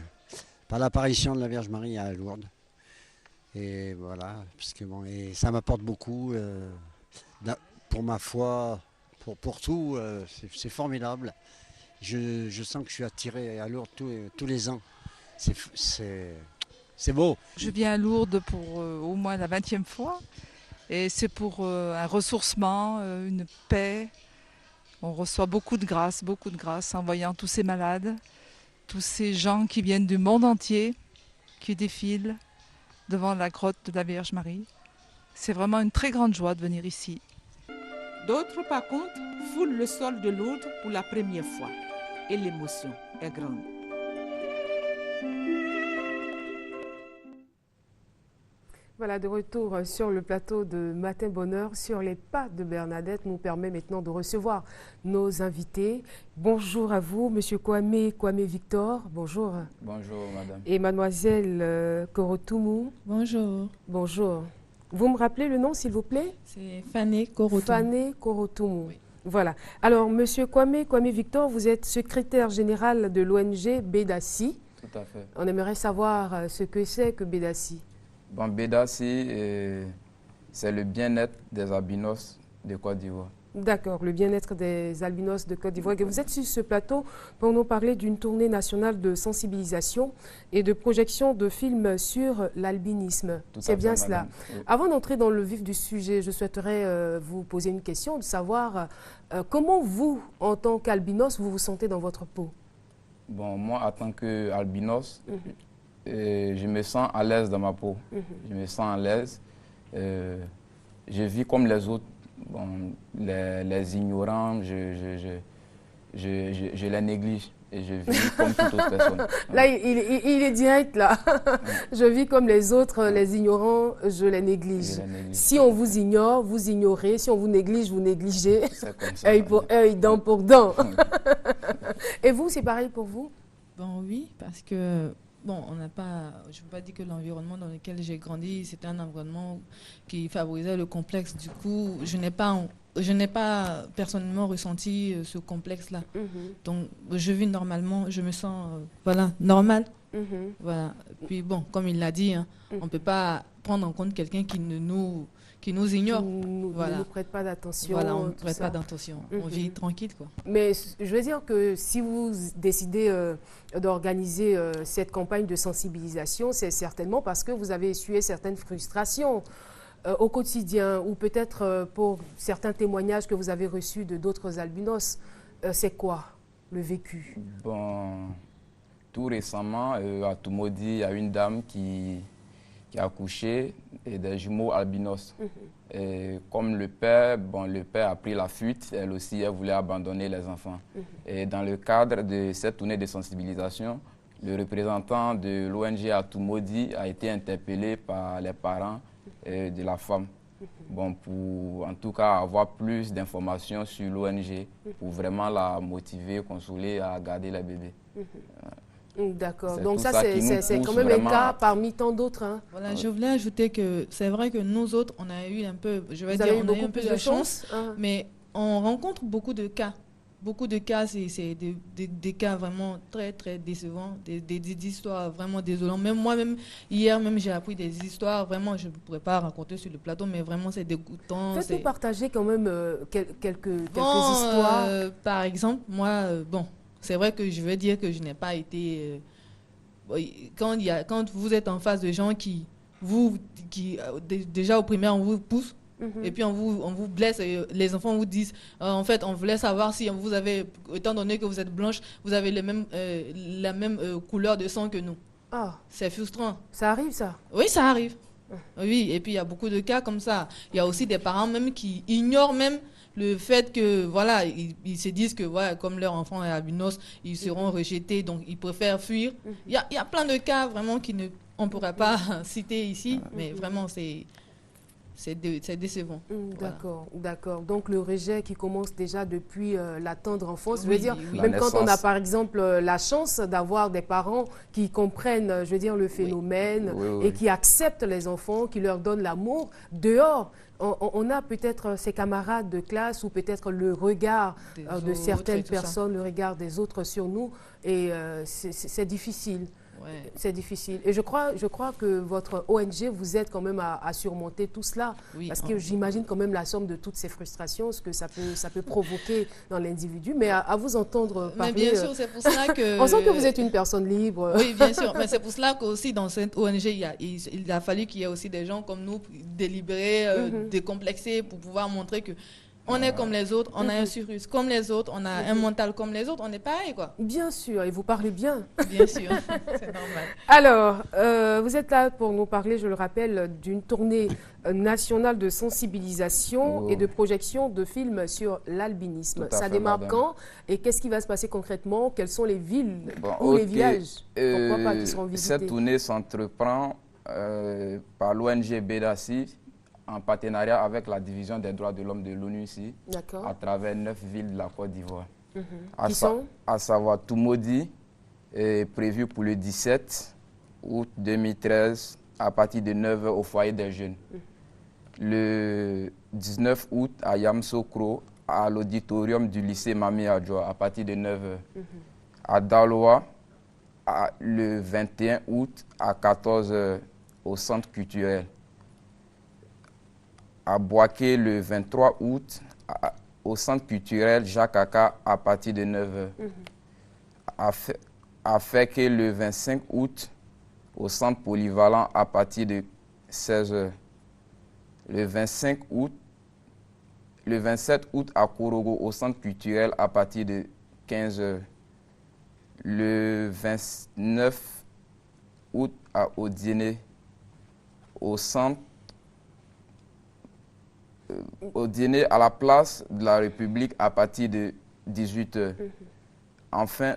par l'apparition de la Vierge Marie à Lourdes. Et voilà, parce que bon, et ça m'apporte beaucoup pour ma foi, pour tout, c'est formidable. Je sens que je suis attiré à Lourdes tous les ans. C'est beau. Je viens à Lourdes pour au moins la 20e fois. Et c'est pour un ressourcement, une paix. On reçoit beaucoup de grâce en voyant tous ces malades, tous ces gens qui viennent du monde entier, qui défilent devant la grotte de la Vierge Marie. C'est vraiment une très grande joie de venir ici. D'autres, par contre, foulent le sol de Lourdes pour la première fois. Et l'émotion est grande. Voilà, de retour sur le plateau de Matin Bonheur, sur les pas de Bernadette, nous permet maintenant de recevoir nos invités. Bonjour à vous, Monsieur Kwame Victor, bonjour. Bonjour, madame. Et mademoiselle Korotoumou. Bonjour. Bonjour. Vous me rappelez le nom, s'il vous plaît? C'est Fané Korotoumou. Fané Korotoumou. Oui. Voilà. Alors, Monsieur Kwame Victor, vous êtes secrétaire général de l'ONG Bédassi. Tout à fait. On aimerait savoir ce que c'est que Bédassi. Bon, Bédassi, c'est le bien-être des albinos de Côte d'Ivoire. D'accord, le bien-être des albinos de Côte d'Ivoire. Vous êtes sur ce plateau pour nous parler d'une tournée nationale de sensibilisation et de projection de films sur l'albinisme. C'est bien cela. Oui. Avant d'entrer dans le vif du sujet, je souhaiterais vous poser une question, de savoir comment vous, en tant qu'albinos, vous vous sentez dans votre peau? Bon, moi, en tant qu'albinos, je me sens à l'aise dans ma peau. Je me sens à l'aise. Je vis comme les autres. Bon, les ignorants, je les néglige et je vis comme toute autre personne. Là, il est direct, là. Je vis comme les autres, les ignorants, je les néglige. Si on vous ignore, vous ignorez. Si on vous néglige, vous négligez. C'est comme ça. Œil pour œil, dent pour dent. Et vous, c'est pareil pour vous? Bon, oui, parce que... Bon, je ne peux pas dire que l'environnement dans lequel j'ai grandi, c'était un environnement qui favorisait le complexe. Du coup, je n'ai pas personnellement ressenti ce complexe-là. Donc, je vis normalement, je me sens normal. Voilà. Puis bon, comme il l'a dit, on ne peut pas prendre en compte quelqu'un qui nous ignore. Ne nous prête pas d'attention. Voilà, on ne prête pas d'attention. On vit tranquille, quoi. Mais je veux dire que si vous décidez d'organiser cette campagne de sensibilisation, c'est certainement parce que vous avez essuyé certaines frustrations au quotidien ou peut-être pour certains témoignages que vous avez reçus de d'autres albinos. C'est quoi le vécu? Bon, tout récemment, à Toumoudi, il y a une dame qui a accouché et des jumeaux albinos. Et comme le père a pris la fuite, elle aussi, elle voulait abandonner les enfants. Et dans le cadre de cette tournée de sensibilisation, le représentant de l'ONG à Toumoudi a été interpellé par les parents de la femme. Bon, pour en tout cas avoir plus d'informations sur l'ONG, pour vraiment la motiver, consoler à garder les bébés. D'accord. Donc ça, c'est quand même un cas parmi tant d'autres. Hein. Voilà, je voulais ajouter que c'est vrai que nous autres, on a eu un peu, on a eu un peu de chance, mais on rencontre beaucoup de cas. Beaucoup de cas, c'est des cas vraiment très, très décevants, des histoires vraiment désolantes. Même moi-même, hier même, j'ai appris des histoires, vraiment, je ne pourrais pas raconter sur le plateau, mais vraiment, c'est dégoûtant. Faites-nous partager quand même quelques histoires. Par exemple, moi, c'est vrai que je veux dire que je n'ai pas été... quand vous êtes en face de gens qui déjà au primaire, on vous pousse, et puis on vous blesse, et les enfants vous disent, en fait, on voulait savoir si vous avez, étant donné que vous êtes blanche, vous avez la même couleur de sang que nous. Ah. C'est frustrant. Ça arrive, ça? Oui, ça arrive. Oui, et puis il y a beaucoup de cas comme ça. Il y a aussi des parents même qui ignorent même le fait que, voilà, ils se disent que, voilà, comme leur enfant est albinos, ils seront rejetés, donc ils préfèrent fuir. Il y a plein de cas vraiment on ne pourrait pas citer ici, mais vraiment, c'est c'est décevant. D'accord, d'accord. Donc le rejet qui commence déjà depuis la tendre enfance, je veux Oui, dire, oui. même La quand on a naissance. par exemple la chance d'avoir des parents qui comprennent, je veux dire, le phénomène Oui, oui. et qui acceptent les enfants, qui leur donnent l'amour, dehors, on a peut-être ses camarades de classe ou peut-être le regard de autres certaines et tout ça. personnes, le regard des autres sur nous, et c'est difficile. Ouais. C'est difficile. Et je crois que votre ONG vous aide quand même à surmonter tout cela. Oui, Parce que j'imagine quand même la somme de toutes ces frustrations, ce que ça peut provoquer dans l'individu. Mais à vous entendre parler... Mais bien sûr, c'est pour cela que... On sent que vous êtes une personne libre. Oui, bien sûr. Mais c'est pour cela qu'aussi dans cette ONG, il a fallu qu'il y ait aussi des gens comme nous délibérés, décomplexés, pour pouvoir montrer que on est comme les autres, on a un surus comme les autres, on a un mental comme les autres, on est pareil, quoi. Bien sûr, et vous parlez bien. Bien sûr, c'est normal. Alors, vous êtes là pour nous parler, je le rappelle, d'une tournée nationale de sensibilisation et de projection de films sur l'albinisme. Tout à Ça fait, démarre madame. quand et qu'est-ce qui va se passer concrètement? Quelles sont les villes Bon, ou les ok. villages, pourquoi pas, qui seront visités? Cette tournée s'entreprend par l'ONG Bédassi en partenariat avec la division des droits de l'homme de l'ONU ici, D'accord. à travers 9 villes de la Côte d'Ivoire. Qui sont? À savoir Toumoudi, est prévu pour le 17 août 2013 à partir de 9h au foyer des jeunes. Le 19 août à Yamsokro, à l'auditorium du lycée Mami Adjoa à partir de 9h. À Daloa, le 21 août à 14h au centre culturel. À Boaké, le 23 août au centre culturel Jacques Aka à partir de 9h. À Féké, le 25 août au centre polyvalent à partir de 16h. Le 27 août à Korogo au centre culturel à partir de 15h. Le 29 août à Odiéné au centre à la place de la République à partir de 18h. Enfin,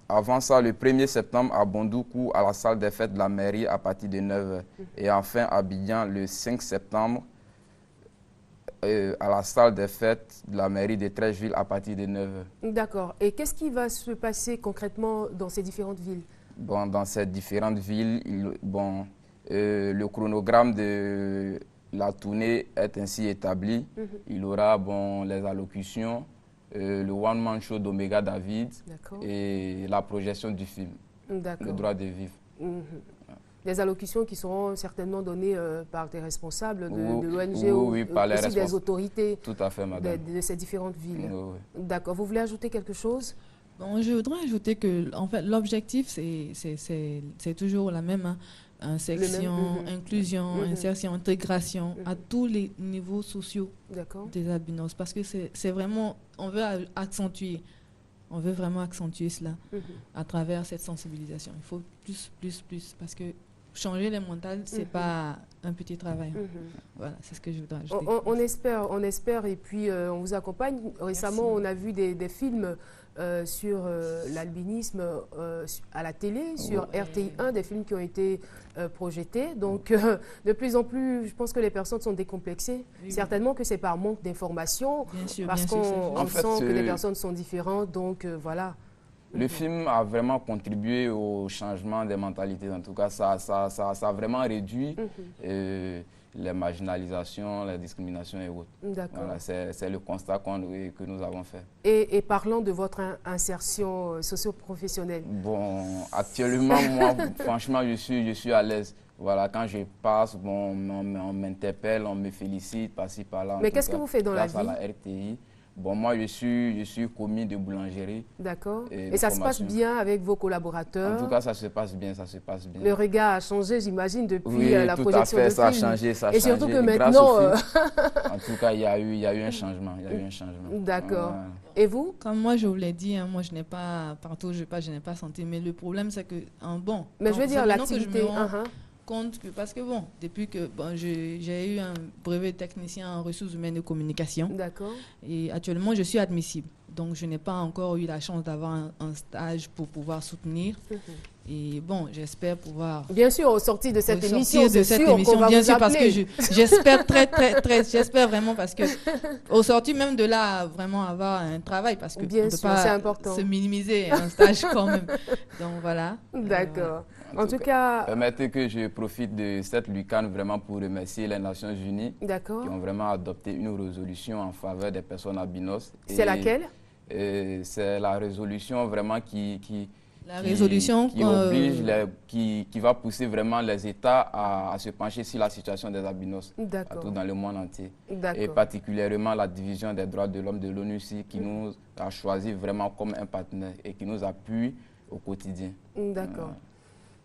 avant ça, le 1er septembre à Bondoukou, à la salle des fêtes de la mairie à partir de 9h. Et enfin, à Abidjan, le 5 septembre, à la salle des fêtes de la mairie de Trècheville à partir de 9h. D'accord. Et qu'est-ce qui va se passer concrètement dans ces différentes villes? Bon, dans ces différentes villes, le chronogramme de la tournée est ainsi établi. Il y aura les allocutions, le one-man show d'Omega David et la projection du film, Le droit de vivre. Des allocutions qui seront certainement données par des responsables de l'ONG oui, par les aussi des autorités Tout à fait, madame. de ces différentes villes. Oui. D'accord. Vous voulez ajouter quelque chose? Bon, je voudrais ajouter que en fait, l'objectif, c'est toujours la même. Insertion, inclusion, insertion, intégration à tous les niveaux sociaux des albinos. Parce que c'est vraiment, on veut vraiment accentuer cela à travers cette sensibilisation. Il faut plus, parce que changer les mentales, c'est pas un petit travail. Voilà, c'est ce que je voudrais ajouter. On espère, et puis on vous accompagne. Récemment, on a vu des films sur l'albinisme à la télé, sur RTI1, des films qui ont été projetés. Donc, de plus en plus, je pense que les personnes sont décomplexées. Certainement que c'est par manque d'information, parce qu'on sent que les personnes sont différentes. Donc, voilà. Le film a vraiment contribué au changement des mentalités. En tout cas, ça a vraiment réduit les marginalisations, les discriminations et autres. Voilà, c'est le constat que nous avons fait. Et parlons de votre insertion socio-professionnelle. Bon, actuellement, moi, franchement, je suis à l'aise. Voilà, quand je passe, on m'interpelle, on me félicite par-ci, par-là. Mais qu'est-ce que vous faites dans la vie? Grâce à la RTI. Bon, moi, je suis commis de boulangerie. D'accord. Et ça se passe bien avec vos collaborateurs? En tout cas, ça se passe bien, ça se passe bien. Le regard a changé, j'imagine, depuis la projection tout à fait, de ça a film. changé, ça a changé. Et surtout que maintenant... en tout cas, il y a eu un changement. D'accord. Et vous? Comme moi, je vous l'ai dit, moi, je n'ai pas, partout où je passe, je n'ai pas senti. Mais le problème, c'est que, mais je veux dire, l'activité... compte parce que depuis que j'ai eu un brevet de technicien en ressources humaines et communication. D'accord. Et actuellement, je suis admissible. donc je n'ai pas encore eu la chance d'avoir un stage pour pouvoir soutenir. Et bon, j'espère pouvoir... Bien sûr, au sorti de cette émission, c'est sûr qu'on va bien vous sûr, parce que j'espère j'espère vraiment parce que au sorti même de là, vraiment avoir un travail parce que bien on ne peut sûr, pas se minimiser un stage quand même. Donc voilà. D'accord. En tout cas... Permettez que je profite de cette Lucane vraiment pour remercier les Nations Unies qui ont vraiment adopté une résolution en faveur des personnes albinos. C'est laquelle? C'est la résolution vraiment qui oblige, qui va pousser vraiment les États à se pencher sur la situation des albinos partout dans le monde entier. Et particulièrement la division des droits de l'homme de l'ONU qui nous a choisi vraiment comme un partenaire et qui nous appuie au quotidien. D'accord.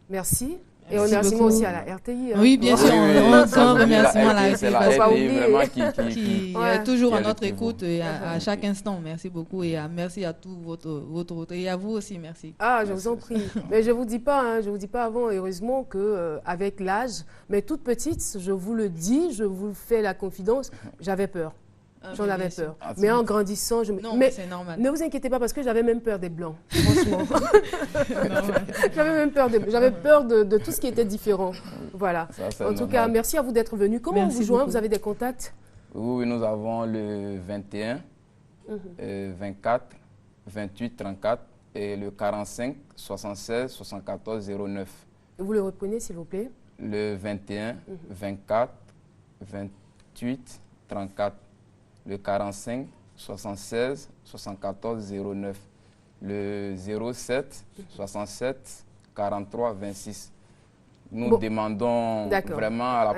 Merci. Et on remercie aussi à la RTI. Oui, bien sûr. On remercie à la RTI. C'est la RTI vraiment qui est toujours à notre écoute et à chaque instant. Merci beaucoup et merci à tout votre et à vous aussi. Merci. Ah, je vous en prie. Mais je vous dis pas, je vous dis pas avant, heureusement que avec l'âge, mais toute petite, je vous le dis, je vous fais la confidence, j'avais peur. J'en avais peur. Mais en grandissant, mais c'est normal. Ne vous inquiétez pas parce que j'avais même peur des blancs, franchement. J'avais même peur de tout ce qui était différent. Voilà. En tout cas, merci à vous d'être venu. Comment on vous joint? Vous avez des contacts? Oui, nous avons le 21, 24, 28, 34 et le 45, 76, 74, 09. Vous le reprenez, s'il vous plaît? Le 21, 24, 28, 34. Le 45, 76, 74, 09. Le 07, 67, 43, 26. Nous demandons vraiment à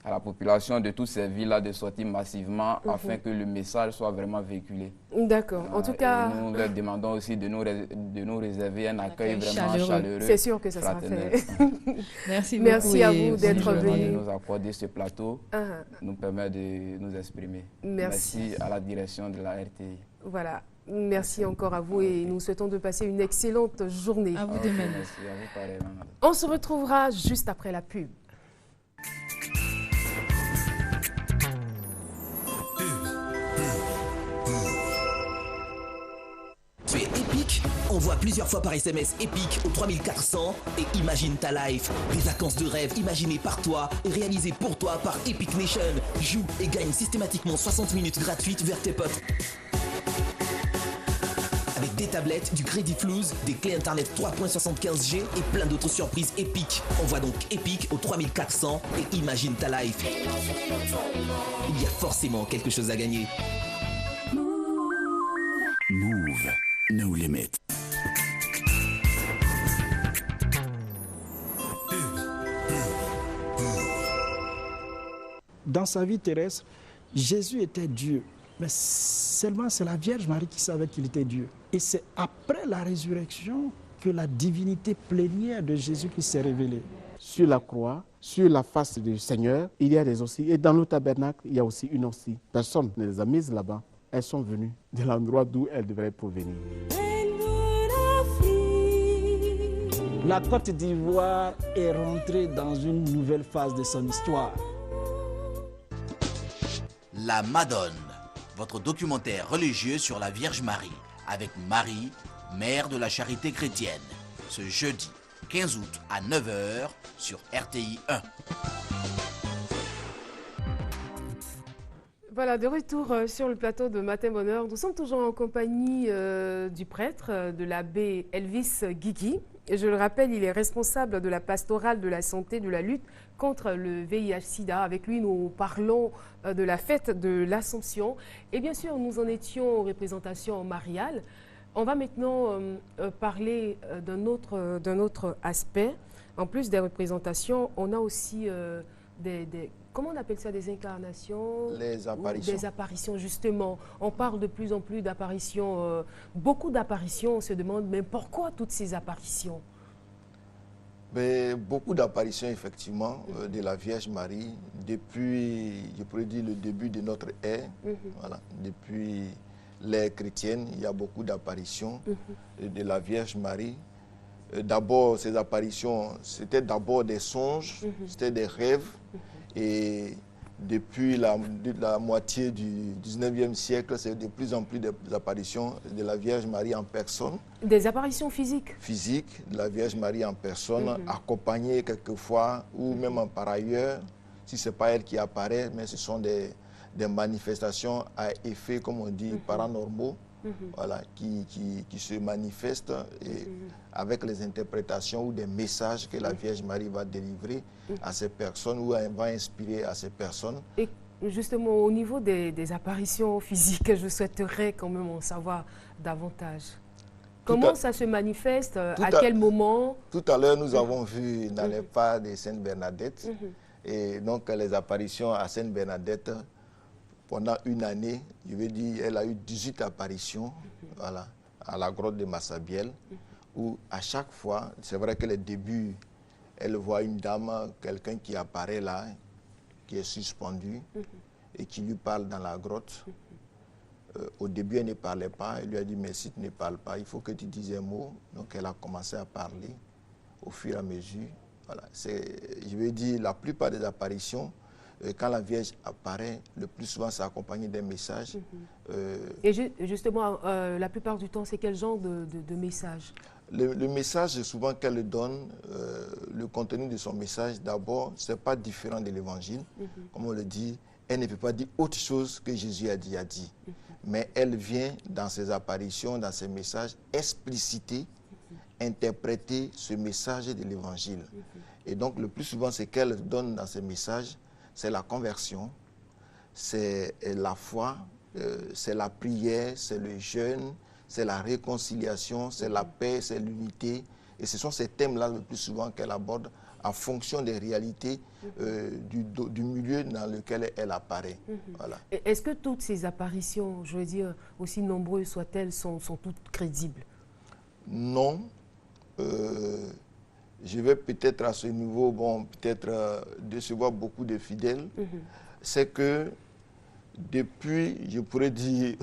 la population de toutes ces villes-là de sortir massivement afin que le message soit vraiment véhiculé. D'accord. En tout cas... Nous leur demandons aussi de nous réserver un accueil vraiment chaleureux. C'est sûr que ça sera fait. Merci beaucoup. Merci à vous d'être venus. De nous accorder ce plateau, nous permet de nous exprimer. Merci à la direction de la RTI. Voilà. Merci encore à vous et nous souhaitons de passer une excellente journée. À vous de même. Merci, à vous pareil. On se retrouvera juste après la pub. Tu es épique? Envoie plusieurs fois par SMS épique au 3400 et imagine ta life. Des vacances de rêve imaginées par toi et réalisées pour toi par Epic Nation. Joue et gagne systématiquement 60 minutes gratuites vers tes potes. Avec des tablettes, du crédit Flouze, des clés internet 3.75G et plein d'autres surprises épiques. Envoie donc épique au 3400 et imagine ta life. Il y a forcément quelque chose à gagner. Move, no limit. Dans sa vie terrestre, Jésus était Dieu. Mais seulement c'est la Vierge Marie qui savait qu'il était Dieu. Et c'est après la résurrection que la divinité plénière de Jésus qui s'est révélée. Sur la croix, sur la face du Seigneur, il y a des osties. Et dans le tabernacle, il y a aussi une ostie. Personne ne les a mises là-bas. Elles sont venues de l'endroit d'où elles devraient provenir. La Côte d'Ivoire est rentrée dans une nouvelle phase de son histoire. La Madone, votre documentaire religieux sur la Vierge Marie, avec Marie, mère de la charité chrétienne, ce jeudi 15 août à 9h sur RTI 1. Voilà, de retour sur le plateau de Matin Bonheur. Nous sommes toujours en compagnie du prêtre, de l'abbé Elvis Guigui. Et je le rappelle, il est responsable de la pastorale de la santé, de la lutte contre le VIH-Sida. Avec lui, nous parlons de la fête de l'Assomption. Et bien sûr, nous en étions aux représentations mariales. On va maintenant parler d'un autre aspect. En plus des représentations, on a aussi comment on appelle ça, des incarnations? Les apparitions. Des apparitions, justement. On parle de plus en plus d'apparitions, beaucoup d'apparitions. On se demande, mais pourquoi toutes ces apparitions? Beaucoup d'apparitions, effectivement, de la Vierge Marie, depuis, je pourrais dire, le début de notre ère. Voilà, depuis l'ère chrétienne, il y a beaucoup d'apparitions de la Vierge Marie. D'abord, ces apparitions, c'était d'abord des songes, c'était des rêves. Et depuis la moitié du 19e siècle, c'est de plus en plus des apparitions de la Vierge Marie en personne. Des apparitions physiques? Physiques, de la Vierge Marie en personne, accompagnée quelquefois, ou même par ailleurs, si ce n'est pas elle qui apparaît, mais ce sont des manifestations à effet, comme on dit, paranormaux, voilà, qui se manifestent avec les interprétations ou des messages que la Vierge Marie va délivrer à ces personnes ou va inspirer à ces personnes. Et justement, au niveau des apparitions physiques, je souhaiterais quand même en savoir davantage. Comment ça se manifeste? À quel moment? Tout à l'heure, nous avons vu dans les pas de Sainte Bernadette, et donc les apparitions à Sainte Bernadette, pendant une année, je veux dire, elle a eu 18 apparitions voilà, à la grotte de Massabielle, où à chaque fois, c'est vrai que les débuts, elle voit une dame, quelqu'un qui apparaît là, qui est suspendu et qui lui parle dans la grotte. Au début, elle ne parlait pas. Elle lui a dit, mais si tu ne parles pas, il faut que tu dises un mot. Donc, elle a commencé à parler au fur et à mesure. Voilà. Je veux dire, la plupart des apparitions, quand la Vierge apparaît, le plus souvent, c'est accompagné d'un message. Et justement, la plupart du temps, c'est quel genre de message? Le message, souvent qu'elle donne, le contenu de son message, d'abord, ce n'est pas différent de l'Évangile. Comme on le dit, elle ne peut pas dire autre chose que Jésus a dit. Mais elle vient, dans ses apparitions, dans ses messages, expliciter, interpréter ce message de l'Évangile. Et donc, le plus souvent, ce qu'elle donne dans ses messages, c'est la conversion, c'est la foi, c'est la prière, c'est le jeûne, c'est la réconciliation, c'est la paix, c'est l'unité. Et ce sont ces thèmes-là le plus souvent qu'elle aborde en fonction des réalités du milieu dans lequel elle apparaît. Voilà. Est-ce que toutes ces apparitions, je veux dire, aussi nombreuses soient-elles, sont toutes crédibles? Non. Je vais peut-être à ce niveau, peut-être décevoir beaucoup de fidèles. C'est que depuis, je pourrais dire,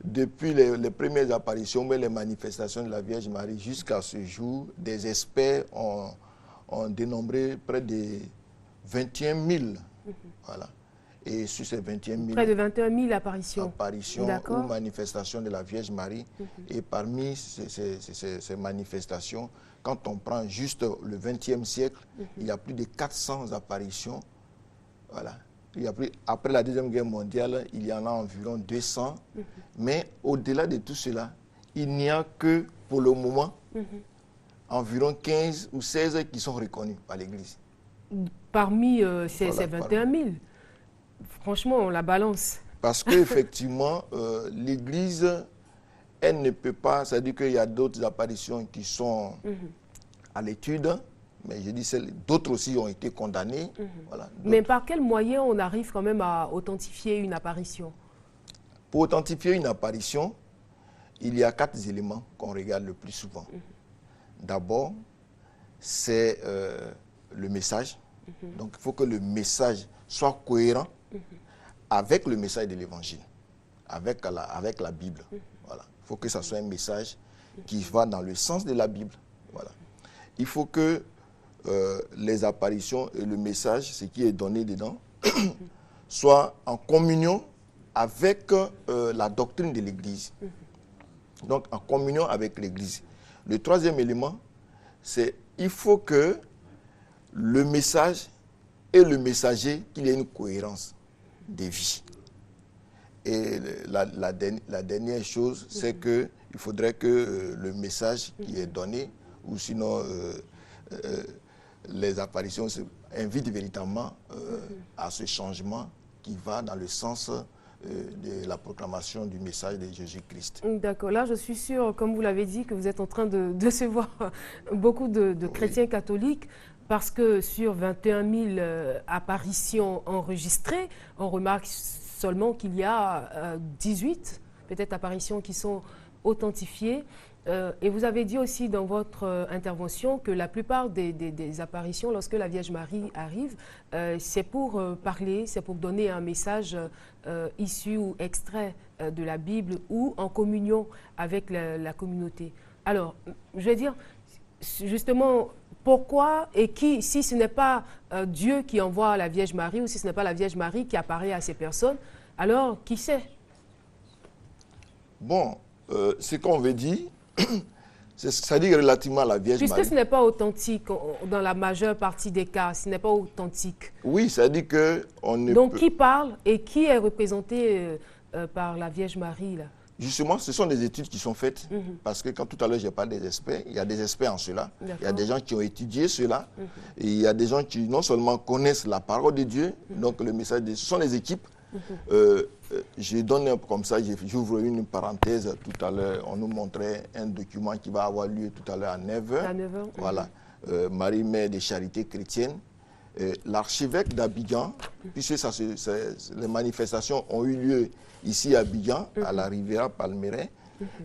depuis les premières apparitions, mais les manifestations de la Vierge Marie jusqu'à ce jour, des experts ont dénombré près de 21 000. Voilà. Et sur ces 21 000... Près de 21 000 apparitions. Apparitions ou manifestations de la Vierge Marie. Et parmi ces manifestations, quand on prend juste le XXe siècle, il y a plus de 400 apparitions. Voilà. Après la Deuxième Guerre mondiale, il y en a environ 200. Mais au-delà de tout cela, il n'y a que, pour le moment, environ 15 ou 16 qui sont reconnus par l'Église. Parmi ces 21 000, franchement, on la balance. Parce qu'effectivement, l'Église, elle ne peut pas, c'est-à-dire qu'il y a d'autres apparitions qui sont à l'étude, mais je dis d'autres aussi ont été condamnées. Voilà, mais par quel moyen on arrive quand même à authentifier une apparition? Pour authentifier une apparition, il y a 4 éléments qu'on regarde le plus souvent. D'abord, c'est le message. Donc, il faut que le message soit cohérent avec le message de l'Évangile, avec la Bible. Voilà. Il faut que ce soit un message qui va dans le sens de la Bible. Voilà. Il faut que les apparitions et le message, ce qui est donné dedans, soient en communion avec la doctrine de l'Église. Donc, en communion avec l'Église. Le troisième élément, c'est qu'il faut que le message et le messager, qu'il y ait une cohérence de vie. Et la dernière chose, c'est qu'il faudrait que le message qui est donné, ou sinon les apparitions invitent véritablement à ce changement qui va dans le sens de la proclamation du message de Jésus-Christ. D'accord. Là, je suis sûre, comme vous l'avez dit, que vous êtes en train de décevoir beaucoup de chrétiens catholiques, parce que sur 21 000 apparitions enregistrées, on remarque seulement qu'il y a 18, peut-être, apparitions qui sont authentifiées. Et vous avez dit aussi dans votre intervention que la plupart des apparitions, lorsque la Vierge Marie arrive, c'est pour parler, c'est pour donner un message issu ou extrait de la Bible ou en communion avec la communauté. Alors, je vais dire, justement, pourquoi et qui, si ce n'est pas Dieu qui envoie la Vierge Marie ou si ce n'est pas la Vierge Marie qui apparaît à ces personnes, alors qui sait? Bon, ce qu'on veut dire, c'est-à-dire relativement à la Vierge Marie. Puisque ce n'est pas authentique dans la majeure partie des cas, ce n'est pas authentique. Oui, c'est-à-dire qu'on ne Donc peut... qui parle et qui est représenté par la Vierge Marie là? Justement, ce sont des études qui sont faites, parce que quand tout à l'heure j'ai parlé des experts, il y a des experts en cela, il y a des gens qui ont étudié cela, et il y a des gens qui non seulement connaissent la parole de Dieu, donc le message ce sont les équipes. Je donne comme ça, j'ouvre une parenthèse. Tout à l'heure, on nous montrait un document qui va avoir lieu tout à l'heure à 9h. À 9h. Voilà. Marie, mère des charités chrétiennes. L'archevêque d'Abidjan, puisque les manifestations ont eu lieu ici à Abidjan, à la Riviera Palmeraie.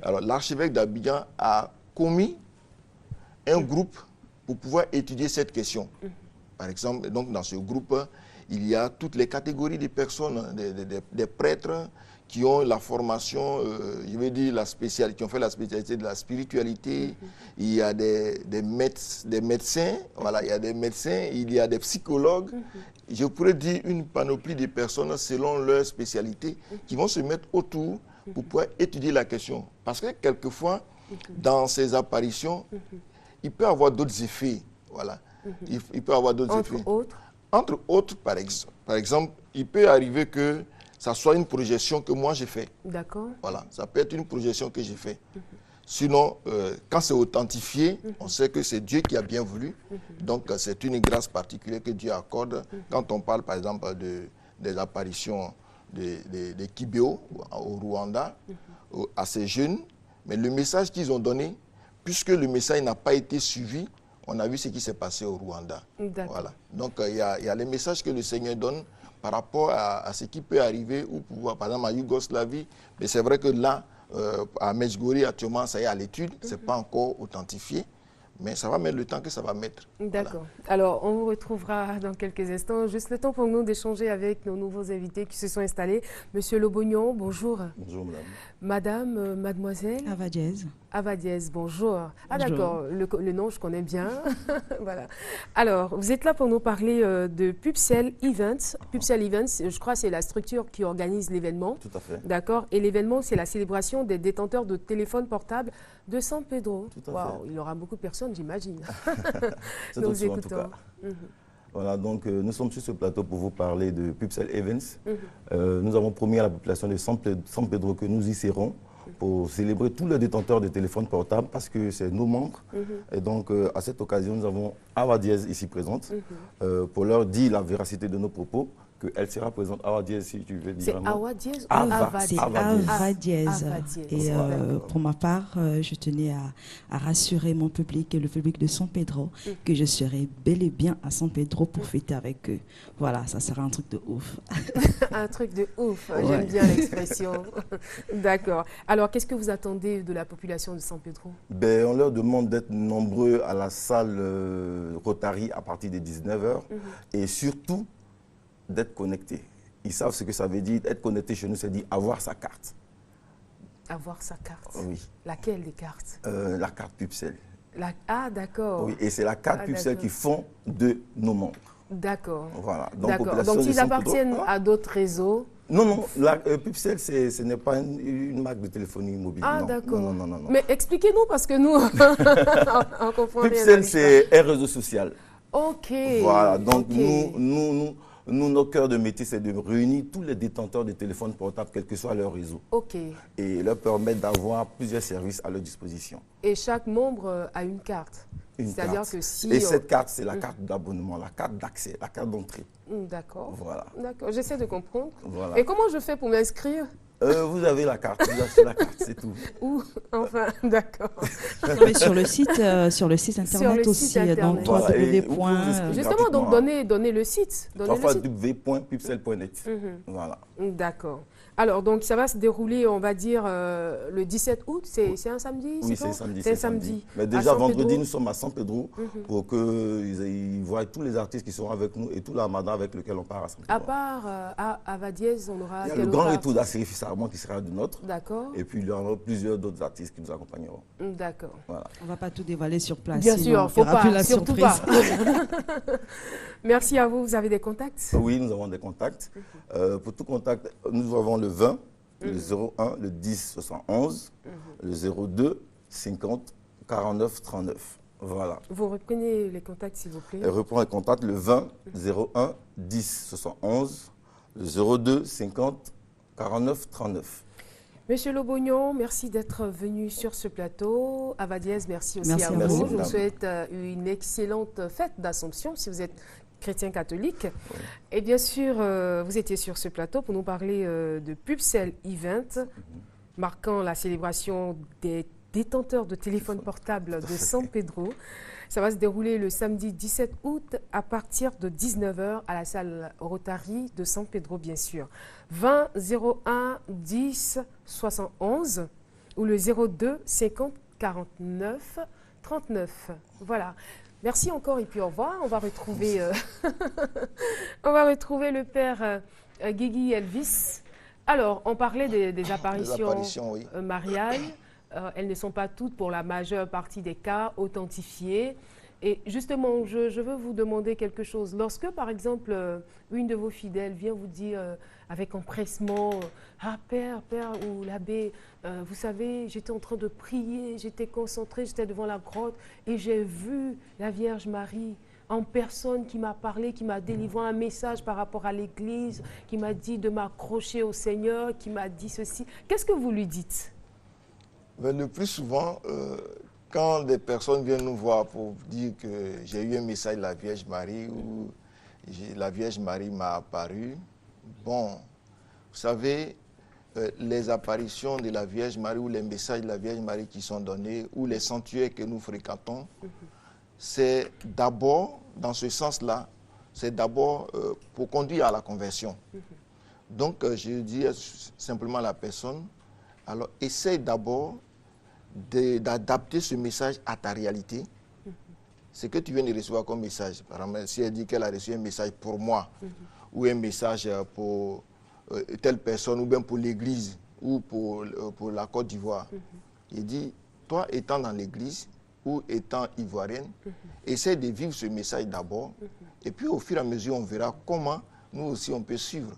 Alors, l'archevêque d'Abidjan a commis un groupe pour pouvoir étudier cette question. Par exemple, donc dans ce groupe, il y a toutes les catégories de personnes, des prêtres qui ont la formation, je veux dire qui ont fait la spécialité de la spiritualité. Il y a des médecins, voilà, il y a des médecins, il y a des psychologues. Je pourrais dire une panoplie de personnes selon leur spécialité qui vont se mettre autour pour pouvoir étudier la question. Parce que quelquefois, dans ces apparitions, il peut y avoir d'autres effets. Voilà. Il peut y avoir d'autres effets. Entre autres, par exemple, il peut arriver que ça soit une projection que moi j'ai fait. D'accord. Voilà, ça peut être une projection que j'ai fait. Sinon, quand c'est authentifié, on sait que c'est Dieu qui a bien voulu. Donc, c'est une grâce particulière que Dieu accorde. Quand on parle, par exemple, des apparitions de Kibéo au Rwanda, à ces jeunes, mais le message qu'ils ont donné, puisque le message n'a pas été suivi, on a vu ce qui s'est passé au Rwanda. Voilà. Donc, il y a les messages que le Seigneur donne par rapport à ce qui peut arriver, ou pouvoir, par exemple, à Yougoslavie. Mais c'est vrai que là, à Medjugorje, actuellement, ça y est à l'étude, ce n'est pas encore authentifié, mais ça va mettre le temps que ça va mettre. D'accord. Voilà. Alors, on vous retrouvera dans quelques instants. Juste le temps pour nous d'échanger avec nos nouveaux invités qui se sont installés. Monsieur Lobognon, bonjour. Bonjour, madame. Madame, mademoiselle Ava Diaz. Ava Diaz, bonjour. Ah Bonjour. d'accord, le nom, je connais bien. Voilà. Alors, vous êtes là pour nous parler de Pupcell Events. Pupcell Events, je crois, c'est la structure qui organise l'événement. Tout à fait. D'accord. Et l'événement, c'est la célébration des détenteurs de téléphones portables de San Pedro. Tout à fait. Il y aura beaucoup de personnes, j'imagine. C'est nous écoutons. En tout cas. Voilà, donc nous sommes sur ce plateau pour vous parler de Pupcell Events. Nous avons promis à la population de San Pedro que nous y serons pour célébrer tous les détenteurs de téléphones portables parce que c'est nos membres. Et donc, à cette occasion, nous avons Ava Diaz ici présente pour leur dire la véracité de nos propos, qu'elle sera présente. Ava Diaz, si tu veux dire. C'est Ava Diaz ou C'est Ava Diaz. Et pour ma part, je tenais à rassurer mon public et le public de San Pedro que je serai bel et bien à San Pedro pour fêter avec eux. Voilà, ça sera un truc de ouf. Un truc de ouf, j'aime bien l'expression. D'accord. Alors, qu'est-ce que vous attendez de la population de San Pedro? Ben, on leur demande d'être nombreux à la salle Rotary à partir de 19h et surtout d'être connectés. Ils savent ce que ça veut dire. Être connecté chez nous, c'est dire avoir sa carte. Avoir sa carte? Oui. Laquelle des cartes? La carte Pupcell. Ah, d'accord. Oui, et c'est la carte Pupcell qui font de nos membres. D'accord. Voilà. Donc ils appartiennent à d'autres réseaux? Non, la Pupcell, ce n'est pas une marque de téléphonie mobile. Ah, non. d'accord. Non. Mais expliquez-nous, parce que nous, on comprend rien. Pupcell, c'est un réseau social. Ok. Voilà, donc nous, notre cœur de métier, c'est de réunir tous les détenteurs de téléphones portables, quel que soit leur réseau. Ok. Et leur permettre d'avoir plusieurs services à leur disposition. Et chaque membre a une carte? C'est-à-dire que si... Et cette carte, c'est la carte d'abonnement, la carte d'accès, la carte d'entrée. D'accord. Voilà. D'accord, j'essaie de comprendre. Voilà. Et comment je fais pour m'inscrire? Vous avez la carte, vous achetez la carte, c'est tout. Où? Enfin, d'accord. Mais sur le site internet aussi, donc Justement, donc donnez le site. www.pupcell.net. Voilà. D'accord. Alors, donc, ça va se dérouler, on va dire, le 17 août. C'est un samedi? Oui, c'est samedi. C'est samedi. Mais déjà, vendredi, nous sommes à San Pedro pour qu'ils voient tous les artistes qui seront avec nous et tout l'armada avec lequel on part à San Pedro. À part à Vadiez, on aura... Il y a le grand retour d'Assiri Fissarmont qui sera du nôtre. D'accord. Et puis, il y aura plusieurs d'autres artistes qui nous accompagneront. D'accord. Voilà. On ne va pas tout dévoiler sur place. Bien sûr, il ne faut pas, surtout pas. Merci à vous. Vous avez des contacts? Oui, nous avons des contacts. Pour tout contact, nous avons le 20, le 01, le 10 71, le 02 50 49 39. Voilà. Vous reprenez les contacts, s'il vous plaît. Je reprends les contacts, le 20 01 10 71, le 02 50 49 39. Monsieur Lobognon, merci d'être venu sur ce plateau. Avadiez, merci aussi à vous. Merci, je vous souhaite une excellente fête d'Assomption si vous êtes chrétien catholique. Oui. Et bien sûr, vous étiez sur ce plateau pour nous parler de Pubcell Event, marquant la célébration des détenteurs de téléphones portables de San Pedro. Ça va se dérouler le samedi 17 août à partir de 19h à la salle Rotary de San Pedro, bien sûr. 20 01 10 71 ou le 02 50 49 39. Voilà. Merci encore et puis au revoir. On va retrouver, le père Guigui Elvis. Alors, on parlait des apparitions oui. Mariales. Elles ne sont pas toutes, pour la majeure partie des cas, authentifiées. Et justement, je veux vous demander quelque chose. Lorsque, par exemple, une de vos fidèles vient vous dire avec empressement « Ah, père ou l'abbé, vous savez, j'étais en train de prier, j'étais concentré, j'étais devant la grotte et j'ai vu la Vierge Marie en personne qui m'a parlé, qui m'a délivré un message par rapport à l'Église, qui m'a dit de m'accrocher au Seigneur, qui m'a dit ceci. » Qu'est-ce que vous lui dites? Le plus souvent, quand des personnes viennent nous voir pour dire que j'ai eu un message de la Vierge Marie ou la Vierge Marie m'a apparu, bon, vous savez, les apparitions de la Vierge Marie ou les messages de la Vierge Marie qui sont donnés ou les sanctuaires que nous fréquentons, c'est d'abord, dans ce sens-là, c'est d'abord pour conduire à la conversion. Donc, je dis simplement à la personne, alors essaye d'abord d'adapter ce message à ta réalité. Ce que tu viens de recevoir comme message, par exemple, si elle dit qu'elle a reçu un message pour moi, ou un message pour telle personne, ou bien pour l'Église, ou pour la Côte d'Ivoire, il dit, toi étant dans l'Église, ou étant ivoirienne, essaie de vivre ce message d'abord, et puis au fur et à mesure, on verra comment nous aussi on peut suivre.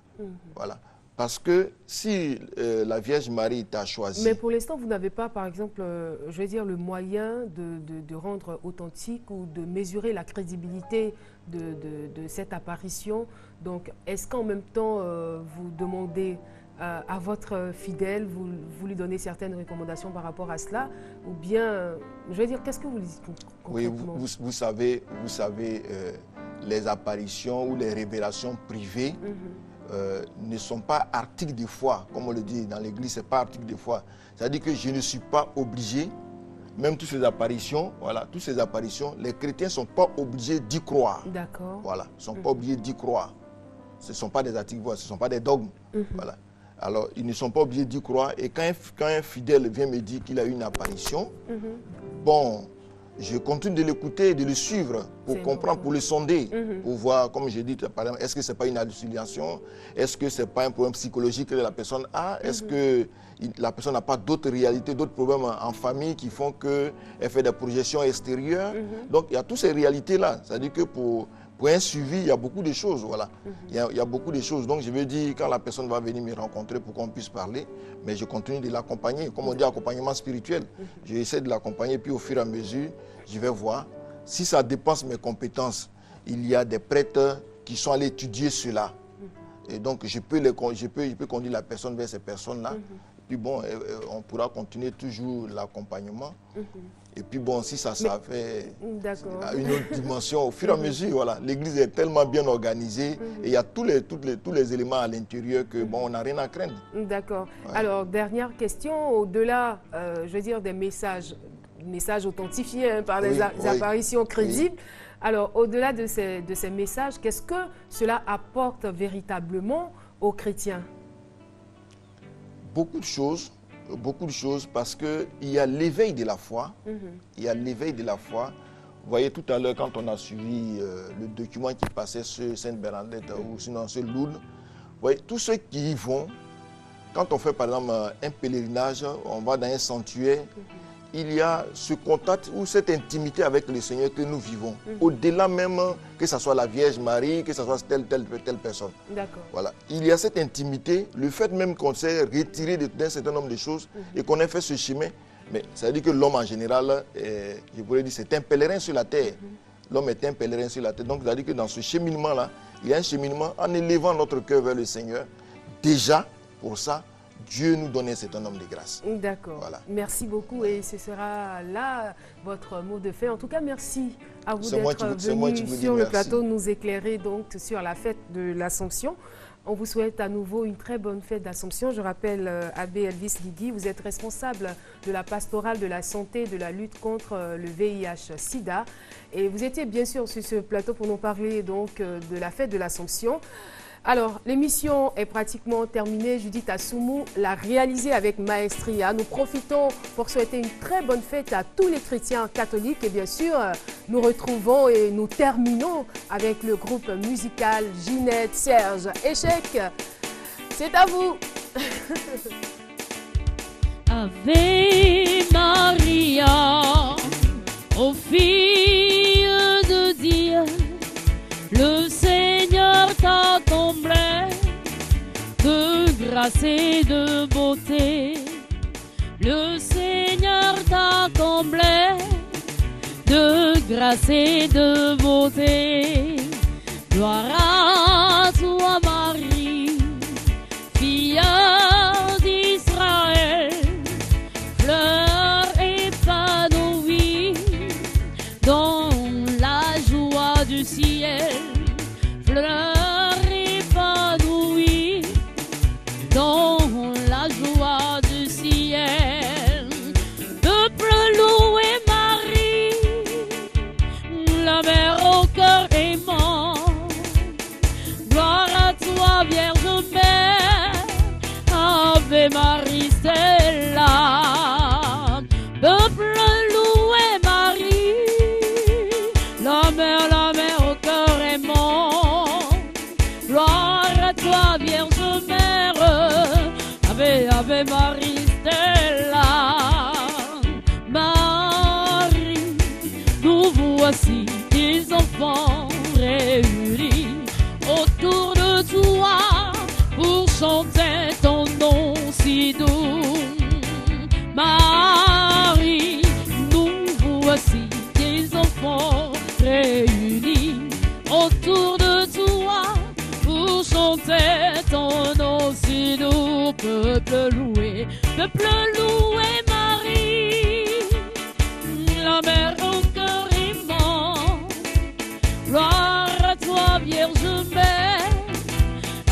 Voilà. Parce que si la Vierge Marie t'a choisi... Mais pour l'instant, vous n'avez pas, par exemple, je vais dire, le moyen de rendre authentique ou de mesurer la crédibilité de cette apparition. Donc, est-ce qu'en même temps, vous demandez à votre fidèle, vous lui donnez certaines recommandations par rapport à cela? Ou bien, je vais dire, qu'est-ce que vous lui dites concrètement? Oui, vous savez les apparitions ou les révélations privées, ne sont pas articles de foi, comme on le dit dans l'Église, ce n'est pas article de foi. C'est-à-dire que je ne suis pas obligé, même toutes ces apparitions, voilà, toutes ces apparitions, les chrétiens ne sont pas obligés d'y croire. D'accord. Voilà, ils ne sont pas obligés d'y croire. Ce ne sont pas des articles de foi, ce ne sont pas des dogmes. Voilà. Alors, ils ne sont pas obligés d'y croire. Et quand un fidèle vient me dire qu'il a eu une apparition, bon, je continue de l'écouter et de le suivre pour comprendre, pour le sonder, pour voir, comme j'ai dit, par exemple, est-ce que ce n'est pas une hallucination? Est-ce que ce n'est pas un problème psychologique que la personne a? Est-ce que la personne n'a pas d'autres réalités, d'autres problèmes en famille qui font qu'elle fait des projections extérieures? Donc, il y a toutes ces réalités-là. C'est-à-dire que pour un suivi, il y a beaucoup de choses. Voilà. Il y a beaucoup de choses. Donc, je veux dire, quand la personne va venir me rencontrer pour qu'on puisse parler, mais je continue de l'accompagner. Comme on dit, accompagnement spirituel. J'essaie de l'accompagner, puis au fur et à mesure, je vais voir. Si ça dépasse mes compétences, il y a des prêtres qui sont allés étudier cela. Et donc, je peux conduire la personne vers ces personnes-là. Puis bon, on pourra continuer toujours l'accompagnement. Et puis bon, si ça fait une autre dimension, au fur et à mesure, voilà, l'Église est tellement bien organisée et il y a tous les éléments à l'intérieur que bon, on n'a rien à craindre. D'accord. Ouais. Alors, dernière question, au-delà, je veux dire, des messages authentifiés par des apparitions crédibles. Alors, au-delà de ces messages, qu'est-ce que cela apporte véritablement aux chrétiens? beaucoup de choses parce qu'il y a l'éveil de la foi. Il y a l'éveil de la foi. Vous voyez tout à l'heure quand on a suivi le document qui passait sur Sainte-Bernadette ou sinon sur Lourdes, vous voyez tous ceux qui y vont, quand on fait par exemple un pèlerinage, on va dans un sanctuaire, il y a ce contact ou cette intimité avec le Seigneur que nous vivons. Au-delà même que ce soit la Vierge Marie, que ce soit telle personne. D'accord. Voilà. Il y a cette intimité, le fait même qu'on s'est retiré d'un certain nombre de choses et qu'on ait fait ce chemin. Mais ça veut dire que l'homme en général, je pourrais dire, c'est un pèlerin sur la terre. L'homme est un pèlerin sur la terre. Donc ça veut dire que dans ce cheminement-là, il y a un cheminement en élevant notre cœur vers le Seigneur. Déjà, pour ça, Dieu nous donne un certain nombre de grâces. D'accord. Voilà. Merci beaucoup et ce sera là votre mot de fin. En tout cas, merci à vous d'être venu sur le plateau nous éclairer donc sur la fête de l'Assomption. On vous souhaite à nouveau une très bonne fête d'Assomption. Je rappelle, Abbé Elvis Ligui, vous êtes responsable de la pastorale de la santé, de la lutte contre le VIH-Sida. Et vous étiez bien sûr sur ce plateau pour nous parler donc de la fête de l'Assomption. Alors, l'émission est pratiquement terminée. Judith Assoumou l'a réalisée avec maestria. Nous profitons pour souhaiter une très bonne fête à tous les chrétiens catholiques. Et bien sûr, nous retrouvons et nous terminons avec le groupe musical Ginette, Serge, Échec. C'est à vous. Ave Maria, ô fille de Dieu, le Seigneur t'a comblé de grâce et de beauté. Le Seigneur t'a comblé de grâce et de beauté. Gloire à toi Marie, fille d'Israël, fleur épanouie dans la joie du ciel. Fleur épanouie dans la joie du ciel. Peuple loué Marie, la mère au cœur aimant. Gloire à toi Vierge Mère, Ave Marie c'est là. Peuple loué Marie, la mère au cœur aimant. Gloire à toi Vierge Mère, Ave Marie Stella. Marie, nous voici tes enfants réunis autour de toi pour chanter ton nom si doux. Marie, nous voici tes enfants réunis autour de toi pour chanter ton nom si doux. Peuple loué Marie, la mère au cœur aimant. Gloire à toi Vierge Mère,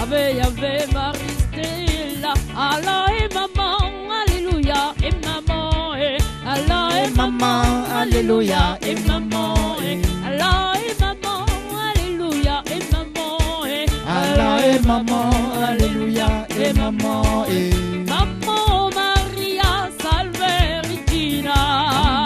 Ave Marie Stella. Allah et maman, alléluia, et maman, et Allah et maman, alléluia, et maman, et Allah et maman, alléluia, et maman, et Allah et maman, alléluia, et maman, et Maman Maria, salve Regina.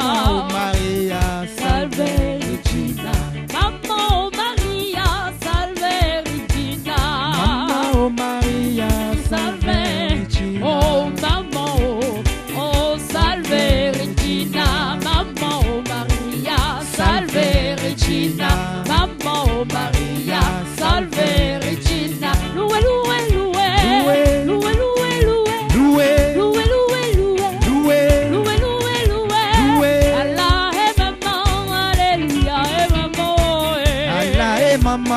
Maman Maria, salve Regina. Maman Maria, salve Regina. Maman Maria, salve Regina. Oh maman, oh salve Regina. Maman Maria, salve Regina. Maman Maria, salve Regina. Loué, loué, loué, loué, loué, loué, loué, loué, loué, loué, loué, loué, loué. Allah et maman, alléluia et maman, Allah et maman,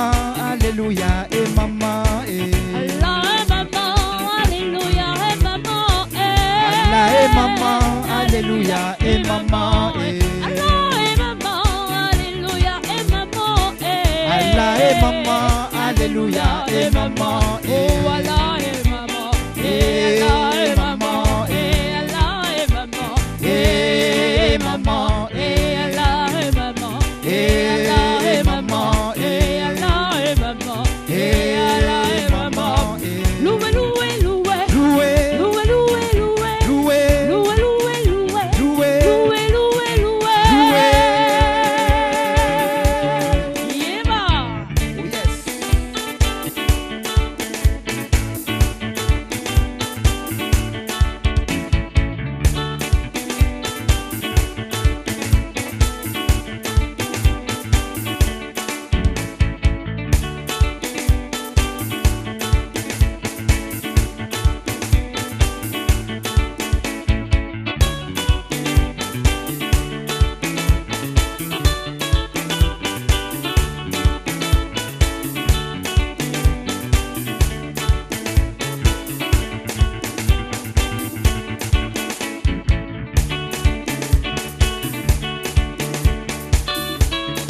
alléluia et maman, Allah et maman, alléluia et maman, Allah et maman, alléluia et maman, Allah et maman, alléluia et maman, Allah et maman, alléluia et maman.